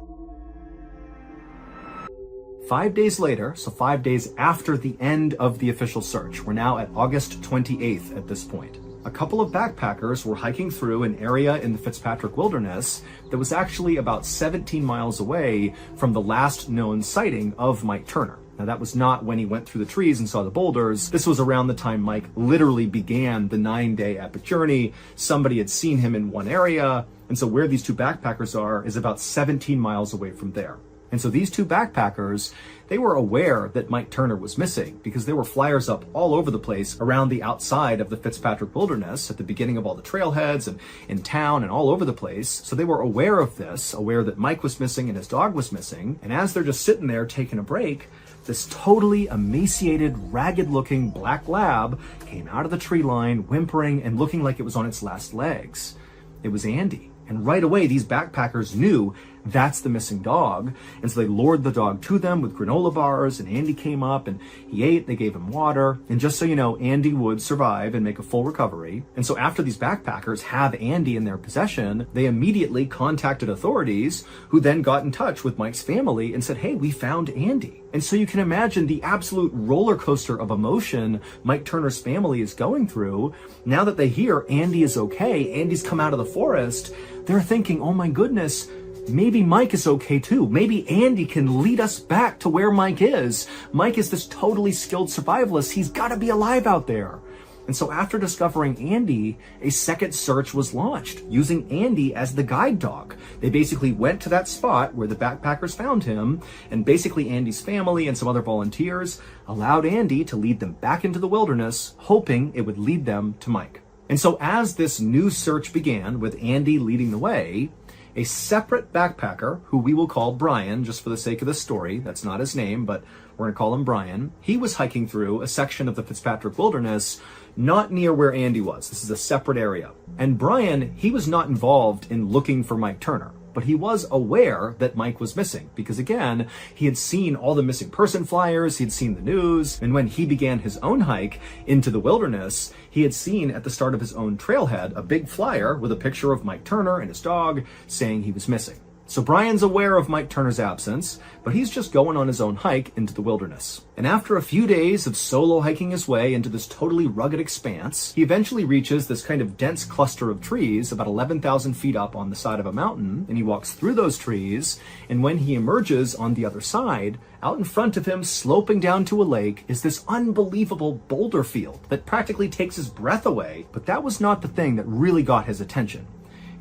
A: 5 days later, so 5 days after the end of the official search, we're now at August 28th at this point, a couple of backpackers were hiking through an area in the Fitzpatrick Wilderness that was actually about 17 miles away from the last known sighting of Mike Turner. Now, that was not when he went through the trees and saw the boulders. This was around the time Mike literally began the 9-day epic journey. Somebody had seen him in one area, and so where these two backpackers are is about 17 miles away from there. And so these two backpackers, they were aware that Mike Turner was missing because there were flyers up all over the place around the outside of the Fitzpatrick Wilderness at the beginning of all the trailheads and in town and all over the place. So they were aware of this, aware that Mike was missing and his dog was missing. And as they're just sitting there taking a break, this totally emaciated, ragged-looking black lab came out of the tree line, whimpering and looking like it was on its last legs. It was Andy. And right away, these backpackers knew that's the missing dog. And so they lured the dog to them with granola bars, and Andy came up and he ate, they gave him water. And just so you know, Andy would survive and make a full recovery. And so after these backpackers have Andy in their possession, they immediately contacted authorities, who then got in touch with Mike's family and said, hey, we found Andy. And so you can imagine the absolute roller coaster of emotion Mike Turner's family is going through. Now that they hear Andy is okay, Andy's come out of the forest, they're thinking, oh my goodness, maybe Mike is okay too. Maybe Andy can lead us back to where Mike is. Mike is this totally skilled survivalist. He's got to be alive out there. And so after discovering Andy, a second search was launched using Andy as the guide dog. They basically went to that spot where the backpackers found him, and basically Andy's family and some other volunteers allowed Andy to lead them back into the wilderness, hoping it would lead them to Mike. And so as this new search began with Andy leading the way, a separate backpacker, who we will call Brian, just for the sake of the story, that's not his name, but we're going to call him Brian, he was hiking through a section of the Fitzpatrick Wilderness not near where Andy was. This is a separate area. And Brian, he was not involved in looking for Mike Turner, but he was aware that Mike was missing because, again, he had seen all the missing person flyers, he'd seen the news, and when he began his own hike into the wilderness, he had seen at the start of his own trailhead a big flyer with a picture of Mike Turner and his dog saying he was missing. So Brian's aware of Mike Turner's absence, but he's just going on his own hike into the wilderness. And after a few days of solo hiking his way into this totally rugged expanse, he eventually reaches this kind of dense cluster of trees about 11,000 feet up on the side of a mountain, and he walks through those trees, and when he emerges on the other side, out in front of him, sloping down to a lake, is this unbelievable boulder field that practically takes his breath away. But that was not the thing that really got his attention.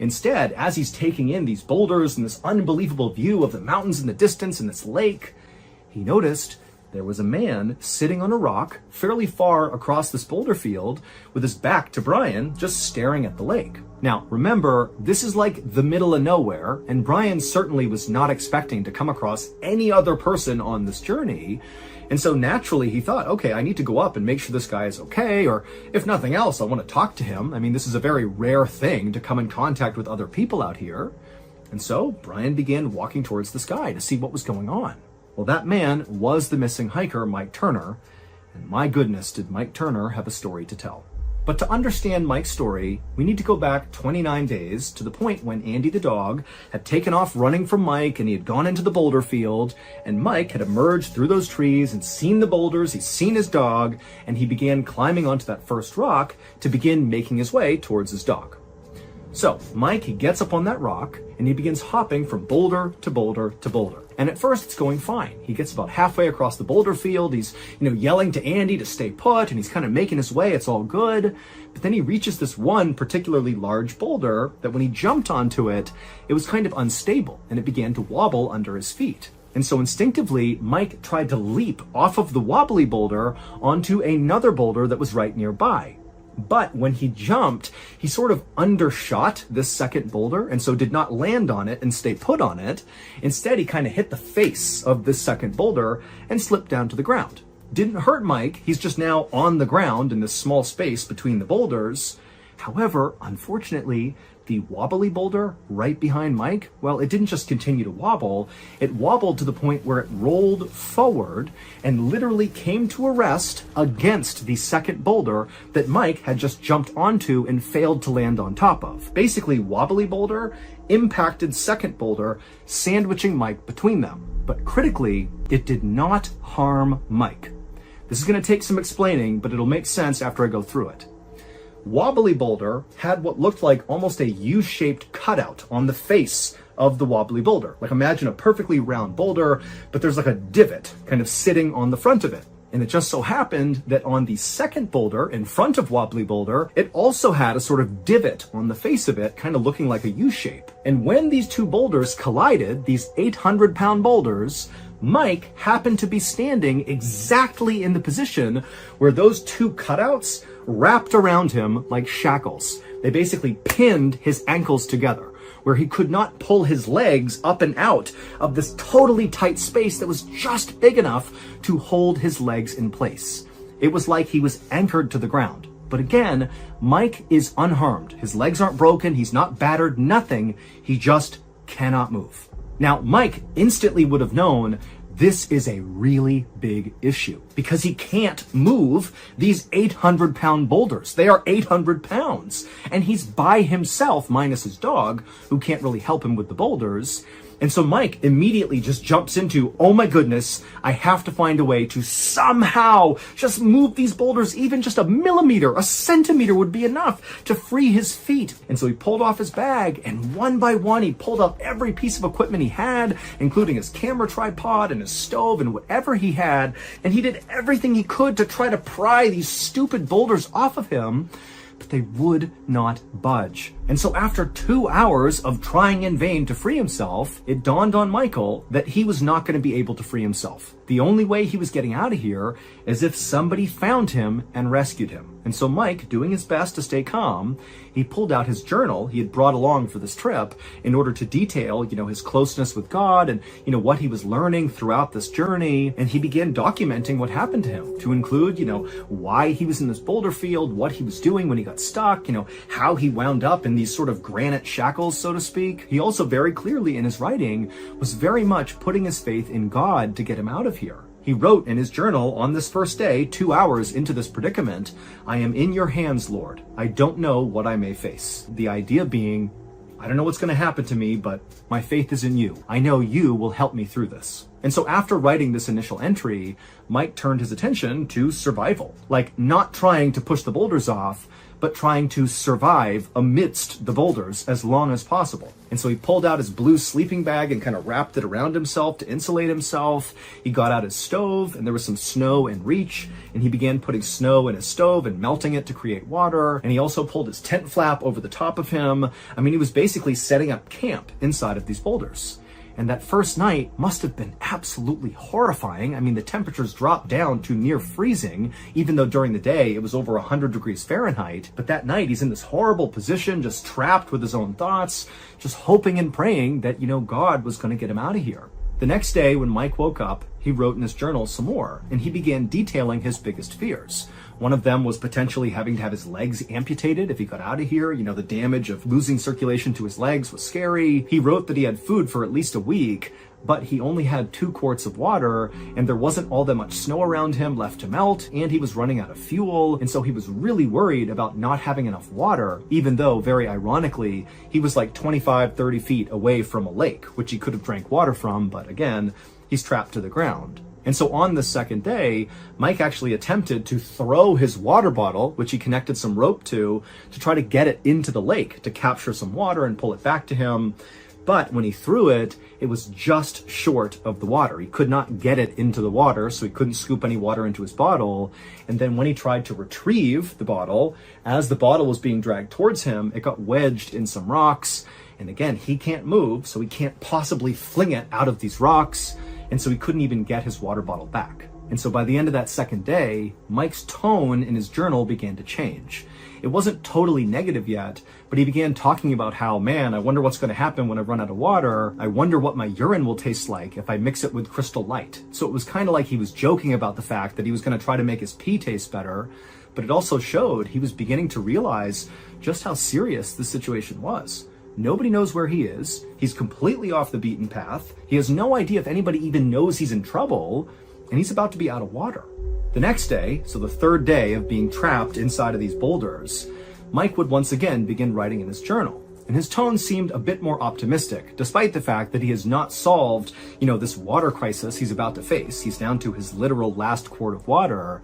A: Instead, as he's taking in these boulders and this unbelievable view of the mountains in the distance and this lake, he noticed there was a man sitting on a rock fairly far across this boulder field with his back to Brian, just staring at the lake. Now, remember, this is like the middle of nowhere, and Brian certainly was not expecting to come across any other person on this journey. And so naturally he thought, okay, I need to go up and make sure this guy is okay, or if nothing else, I want to talk to him. I mean, this is a very rare thing to come in contact with other people out here. And so Brian began walking towards this guy to see what was going on. Well, that man was the missing hiker, Mike Turner, and my goodness, did Mike Turner have a story to tell. But to understand Mike's story, we need to go back 29 days to the point when Andy the dog had taken off running from Mike and he had gone into the boulder field, and Mike had emerged through those trees and seen the boulders, he's seen his dog, and he began climbing onto that first rock to begin making his way towards his dog. So Mike, he gets up on that rock and he begins hopping from boulder to boulder to boulder. And at first it's going fine. He gets about halfway across the boulder field. He's, yelling to Andy to stay put, and he's kind of making his way. It's all good. But then he reaches this one particularly large boulder that when he jumped onto it, it was kind of unstable and it began to wobble under his feet. And so instinctively, Mike tried to leap off of the wobbly boulder onto another boulder that was right nearby. But when he jumped, he sort of undershot this second boulder and so did not land on it and stay put on it. Instead, he kind of hit the face of this second boulder and slipped down to the ground. Didn't hurt Mike. He's just now on the ground in this small space between the boulders. However, unfortunately, the wobbly boulder right behind Mike, well, it didn't just continue to wobble, it wobbled to the point where it rolled forward and literally came to a rest against the second boulder that Mike had just jumped onto and failed to land on top of. Basically, wobbly boulder impacted second boulder, sandwiching Mike between them. But critically, it did not harm Mike. This is going to take some explaining, but it'll make sense after I go through it. Wobbly boulder had what looked like almost a U-shaped cutout on the face of the wobbly boulder. Like imagine a perfectly round boulder, but there's like a divot kind of sitting on the front of it. And it just so happened that on the second boulder in front of wobbly boulder, it also had a sort of divot on the face of it, kind of looking like a U-shape. And when these two boulders collided, these 800-pound boulders, Mike happened to be standing exactly in the position where those two cutouts wrapped around him like shackles. They basically pinned his ankles together, where he could not pull his legs up and out of this totally tight space that was just big enough to hold his legs in place. It was like he was anchored to the ground. But again, Mike is unharmed. His legs aren't broken, he's not battered, nothing. He just cannot move. Now, Mike instantly would have known this is a really big issue because he can't move these 800-pound boulders. They are 800 pounds, and he's by himself, minus his dog, who can't really help him with the boulders. And so Mike immediately just jumps into, oh my goodness, I have to find a way to somehow just move these boulders, even just a millimeter, a centimeter would be enough to free his feet. And so he pulled off his bag, and one by one, he pulled up every piece of equipment he had, including his camera tripod and his stove and whatever he had. And he did everything he could to try to pry these stupid boulders off of him, but they would not budge. And so after 2 hours of trying in vain to free himself, it dawned on Michael that he was not going to be able to free himself. The only way he was getting out of here is if somebody found him and rescued him. And so Mike, doing his best to stay calm, he pulled out his journal he had brought along for this trip in order to detail, his closeness with God and, what he was learning throughout this journey. And he began documenting what happened to him to include, why he was in this boulder field, what he was doing when he got stuck, how he wound up in these sort of granite shackles, so to speak. He also very clearly in his writing was very much putting his faith in God to get him out of here. He wrote in his journal on this first day, 2 hours into this predicament, I am in your hands, Lord. I don't know what I may face. The idea being, I don't know what's going to happen to me, but my faith is in you. I know you will help me through this. And so after writing this initial entry, Mike turned his attention to survival. Like, not trying to push the boulders off, but trying to survive amidst the boulders as long as possible. And so he pulled out his blue sleeping bag and kind of wrapped it around himself to insulate himself. He got out his stove, and there was some snow in reach, and he began putting snow in his stove and melting it to create water. And he also pulled his tent flap over the top of him. I mean, he was basically setting up camp inside of these boulders. And that first night must have been absolutely horrifying. I mean, the temperatures dropped down to near freezing, even though during the day it was over 100 degrees Fahrenheit. But that night he's in this horrible position, just trapped with his own thoughts, just hoping and praying that, God was going to get him out of here. The next day when Mike woke up, he wrote in his journal some more, and he began detailing his biggest fears. One of them was potentially having to have his legs amputated if he got out of here. The damage of losing circulation to his legs was scary. He wrote that he had food for at least a week, but he only had 2 quarts of water, and there wasn't all that much snow around him left to melt, and he was running out of fuel, and so he was really worried about not having enough water, even though, very ironically, he was like 25, 30 feet away from a lake, which he could have drank water from, but again, he's trapped to the ground. And so on the second day, Mike actually attempted to throw his water bottle, which he connected some rope to try to get it into the lake, to capture some water and pull it back to him. But when he threw it, it was just short of the water. He could not get it into the water, so he couldn't scoop any water into his bottle. And then when he tried to retrieve the bottle, as the bottle was being dragged towards him, it got wedged in some rocks. And again, he can't move, so he can't possibly fling it out of these rocks. And so he couldn't even get his water bottle back. And so by the end of that second day, Mike's tone in his journal began to change. It wasn't totally negative yet, but he began talking about how, man, I wonder what's going to happen when I run out of water. I wonder what my urine will taste like if I mix it with Crystal Light. So it was kind of like he was joking about the fact that he was going to try to make his pee taste better, but it also showed he was beginning to realize just how serious the situation was. Nobody knows where he is. He's completely off the beaten path. He has no idea if anybody even knows he's in trouble, and he's about to be out of water. The next day, so the third day of being trapped inside of these boulders, Mike would once again begin writing in his journal. And his tone seemed a bit more optimistic, despite the fact that he has not solved, this water crisis he's about to face. He's down to his literal last quart of water.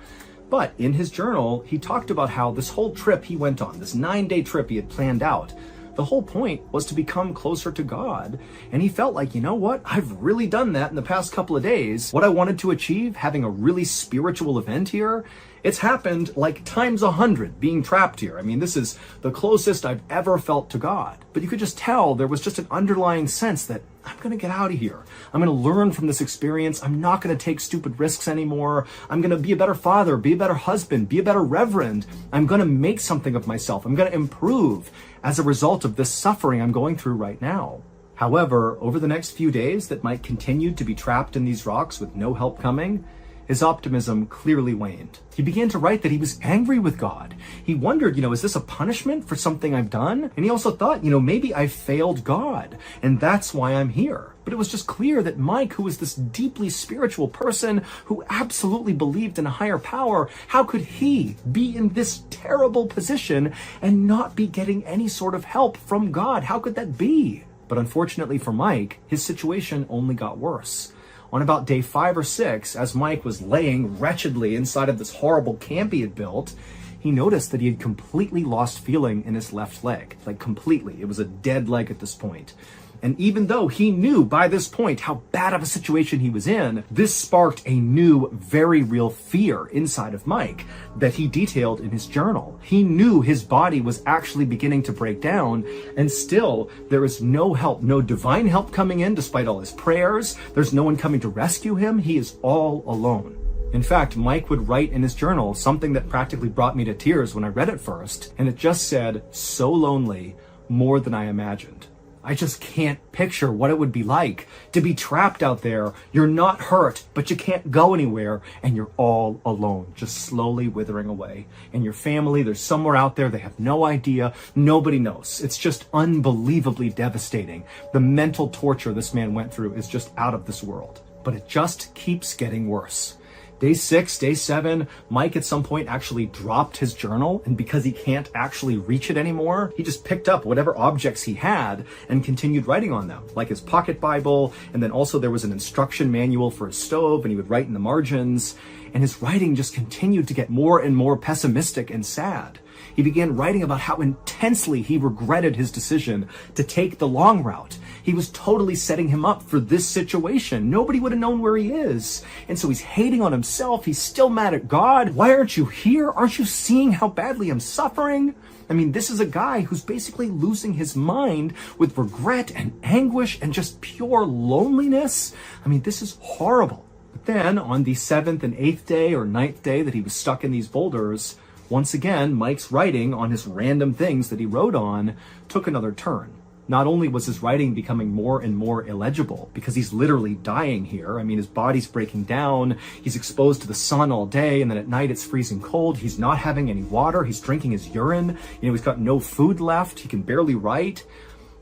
A: But in his journal, he talked about how this whole trip he went on, this 9-day trip he had planned out, the whole point was to become closer to God. And he felt like, what? I've really done that in the past couple of days. What I wanted to achieve, having a really spiritual event here, it's happened like times 100 being trapped here. I mean, this is the closest I've ever felt to God. But you could just tell there was just an underlying sense that I'm going to get out of here. I'm going to learn from this experience. I'm not going to take stupid risks anymore. I'm going to be a better father, be a better husband, be a better reverend. I'm going to make something of myself. I'm going to improve as a result of this suffering I'm going through right now. However, over the next few days that Mike continued to be trapped in these rocks with no help coming, his optimism clearly waned. He began to write that he was angry with God. He wondered, is this a punishment for something I've done? And he also thought, maybe I failed God, and that's why I'm here. But it was just clear that Mike, who was this deeply spiritual person who absolutely believed in a higher power, how could he be in this terrible position and not be getting any sort of help from God? How could that be? But unfortunately for Mike, his situation only got worse. On about day 5 or 6, as Mike was laying wretchedly inside of this horrible camp he had built, he noticed that he had completely lost feeling in his left leg. Like completely. It was a dead leg at this point. And even though he knew by this point how bad of a situation he was in, this sparked a new, very real fear inside of Mike that he detailed in his journal. He knew his body was actually beginning to break down, and still there is no help, no divine help coming in despite all his prayers. There's no one coming to rescue him. He is all alone. In fact, Mike would write in his journal something that practically brought me to tears when I read it first, and it just said, "So lonely, more than I imagined." I just can't picture what it would be like to be trapped out there. You're not hurt, but you can't go anywhere, and you're all alone, just slowly withering away. And your family, they're somewhere out there, they have no idea, nobody knows. It's just unbelievably devastating. The mental torture this man went through is just out of this world. But it just keeps getting worse. Day 6, day 7, Mike at some point actually dropped his journal, and because he can't actually reach it anymore, he just picked up whatever objects he had and continued writing on them, like his pocket Bible, and then also there was an instruction manual for his stove, and he would write in the margins, and his writing just continued to get more and more pessimistic and sad. He began writing about how intensely he regretted his decision to take the long route. He was totally setting him up for this situation. Nobody would have known where he is. And so he's hating on himself. He's still mad at God. Why aren't you here? Aren't you seeing how badly I'm suffering? I mean, this is a guy who's basically losing his mind with regret and anguish and just pure loneliness. I mean, this is horrible. But then on the 7th and 8th day or 9th day that he was stuck in these boulders, once again, Mike's writing on his random things that he wrote on took another turn. Not only was his writing becoming more and more illegible, because he's literally dying here. I mean, his body's breaking down. He's exposed to the sun all day, and then at night it's freezing cold. He's not having any water. He's drinking his urine. He's got no food left. He can barely write.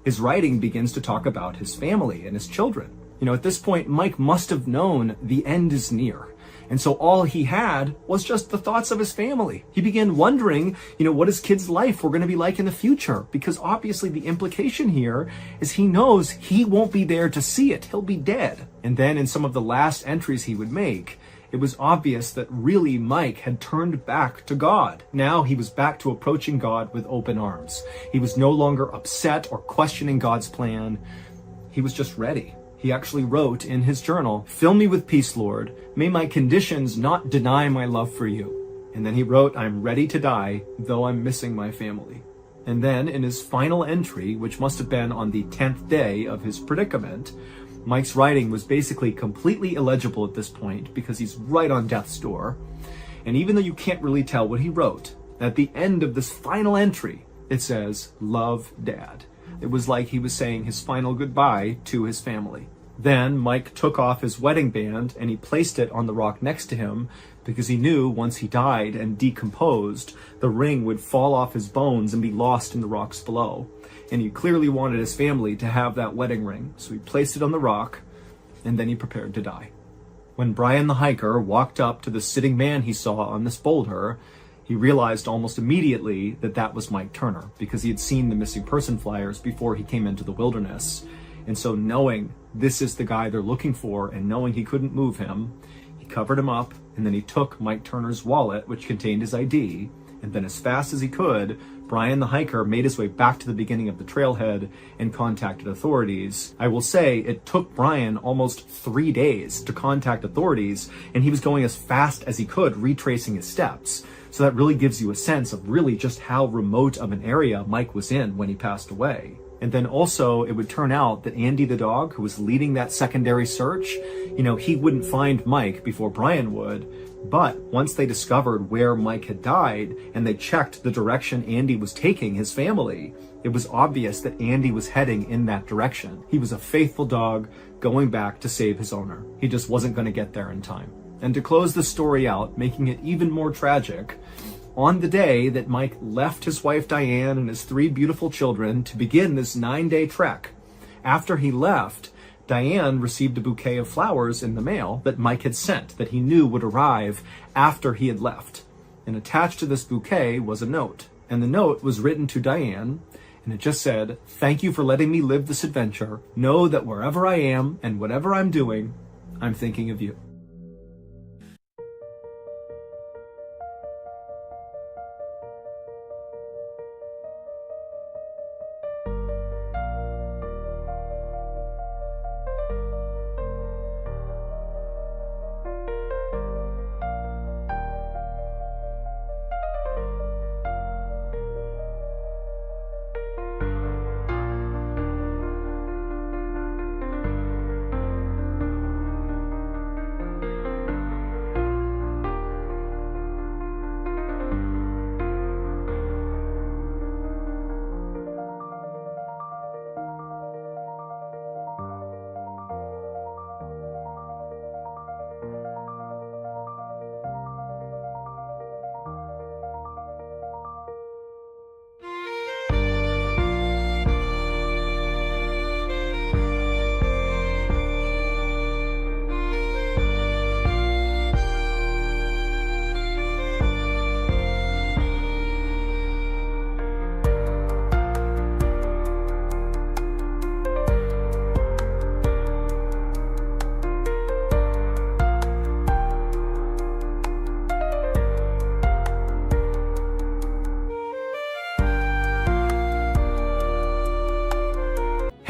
A: His writing begins to talk about his family and his children. At this point, Mike must have known the end is near. And so all he had was just the thoughts of his family. He began wondering, what his kid's life were going to be like in the future, because obviously the implication here is he knows he won't be there to see it. He'll be dead. And then in some of the last entries he would make, it was obvious that really Mike had turned back to God. Now he was back to approaching God with open arms. He was no longer upset or questioning God's plan. He was just ready. He actually wrote in his journal, "Fill me with peace, Lord. May my conditions not deny my love for you." And then he wrote, "I'm ready to die, though I'm missing my family." And then in his final entry, which must have been on the 10th day of his predicament, Mike's writing was basically completely illegible at this point because he's right on death's door. And even though you can't really tell what he wrote, at the end of this final entry, it says, "Love, Dad." It was like he was saying his final goodbye to his family. Then Mike took off his wedding band and he placed it on the rock next to him because he knew once he died and decomposed, the ring would fall off his bones and be lost in the rocks below. And he clearly wanted his family to have that wedding ring, so he placed it on the rock and then he prepared to die. When Brian the hiker walked up to the sitting man he saw on this boulder, he realized almost immediately that that was Mike Turner because he had seen the missing person flyers before he came into the wilderness. And so knowing this is the guy they're looking for and knowing he couldn't move him, he covered him up and then he took Mike Turner's wallet, which contained his ID, and then as fast as he could, Brian the hiker made his way back to the beginning of the trailhead and contacted authorities. I will say it took Brian almost 3 days to contact authorities, and he was going as fast as he could, retracing his steps. So that really gives you a sense of really just how remote of an area Mike was in when he passed away. And then also, it would turn out that Andy the dog, who was leading that secondary search, he wouldn't find Mike before Brian would. But once they discovered where Mike had died and they checked the direction Andy was taking his family, it was obvious that Andy was heading in that direction. He was a faithful dog going back to save his owner. He just wasn't going to get there in time. And to close the story out, making it even more tragic, on the day that Mike left his wife Diane and his 3 beautiful children to begin this 9-day trek, after he left, Diane received a bouquet of flowers in the mail that Mike had sent that he knew would arrive after he had left. And attached to this bouquet was a note. And the note was written to Diane, and it just said, "Thank you for letting me live this adventure. Know that wherever I am and whatever I'm doing, I'm thinking of you."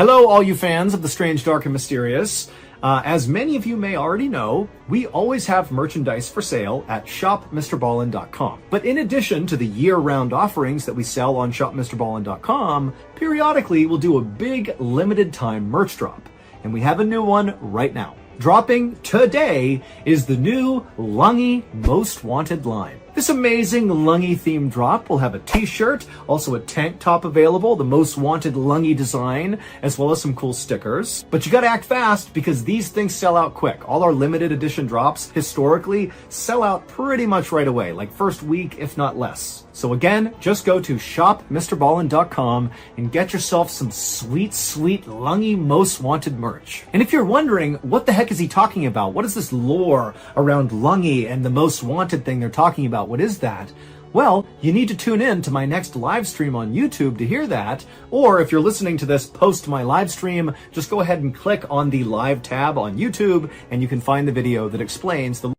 A: Hello, all you fans of the strange, dark, and mysterious. As many of you may already know, we always have merchandise for sale at shopmrballen.com. But in addition to the year-round offerings that we sell on shopmrballen.com, periodically we'll do a big limited-time merch drop. And we have a new one right now. Dropping today is the new Lungy Most Wanted line. This amazing Lungy themed drop will have a t-shirt, also a tank top available, the Most Wanted Lungy design, as well as some cool stickers. But you gotta act fast because these things sell out quick. All our limited edition drops historically sell out pretty much right away, like first week, if not less. So again, just go to shopmrballen.com and get yourself some sweet, sweet Lungy Most Wanted merch. And if you're wondering, what the heck is he talking about? What is this lore around Lungy and the Most Wanted thing they're talking about? What is that? Well, you need to tune in to my next live stream on YouTube to hear that, or if you're listening to this post my live stream, just go ahead and click on the live tab on YouTube and you can find the video that explains the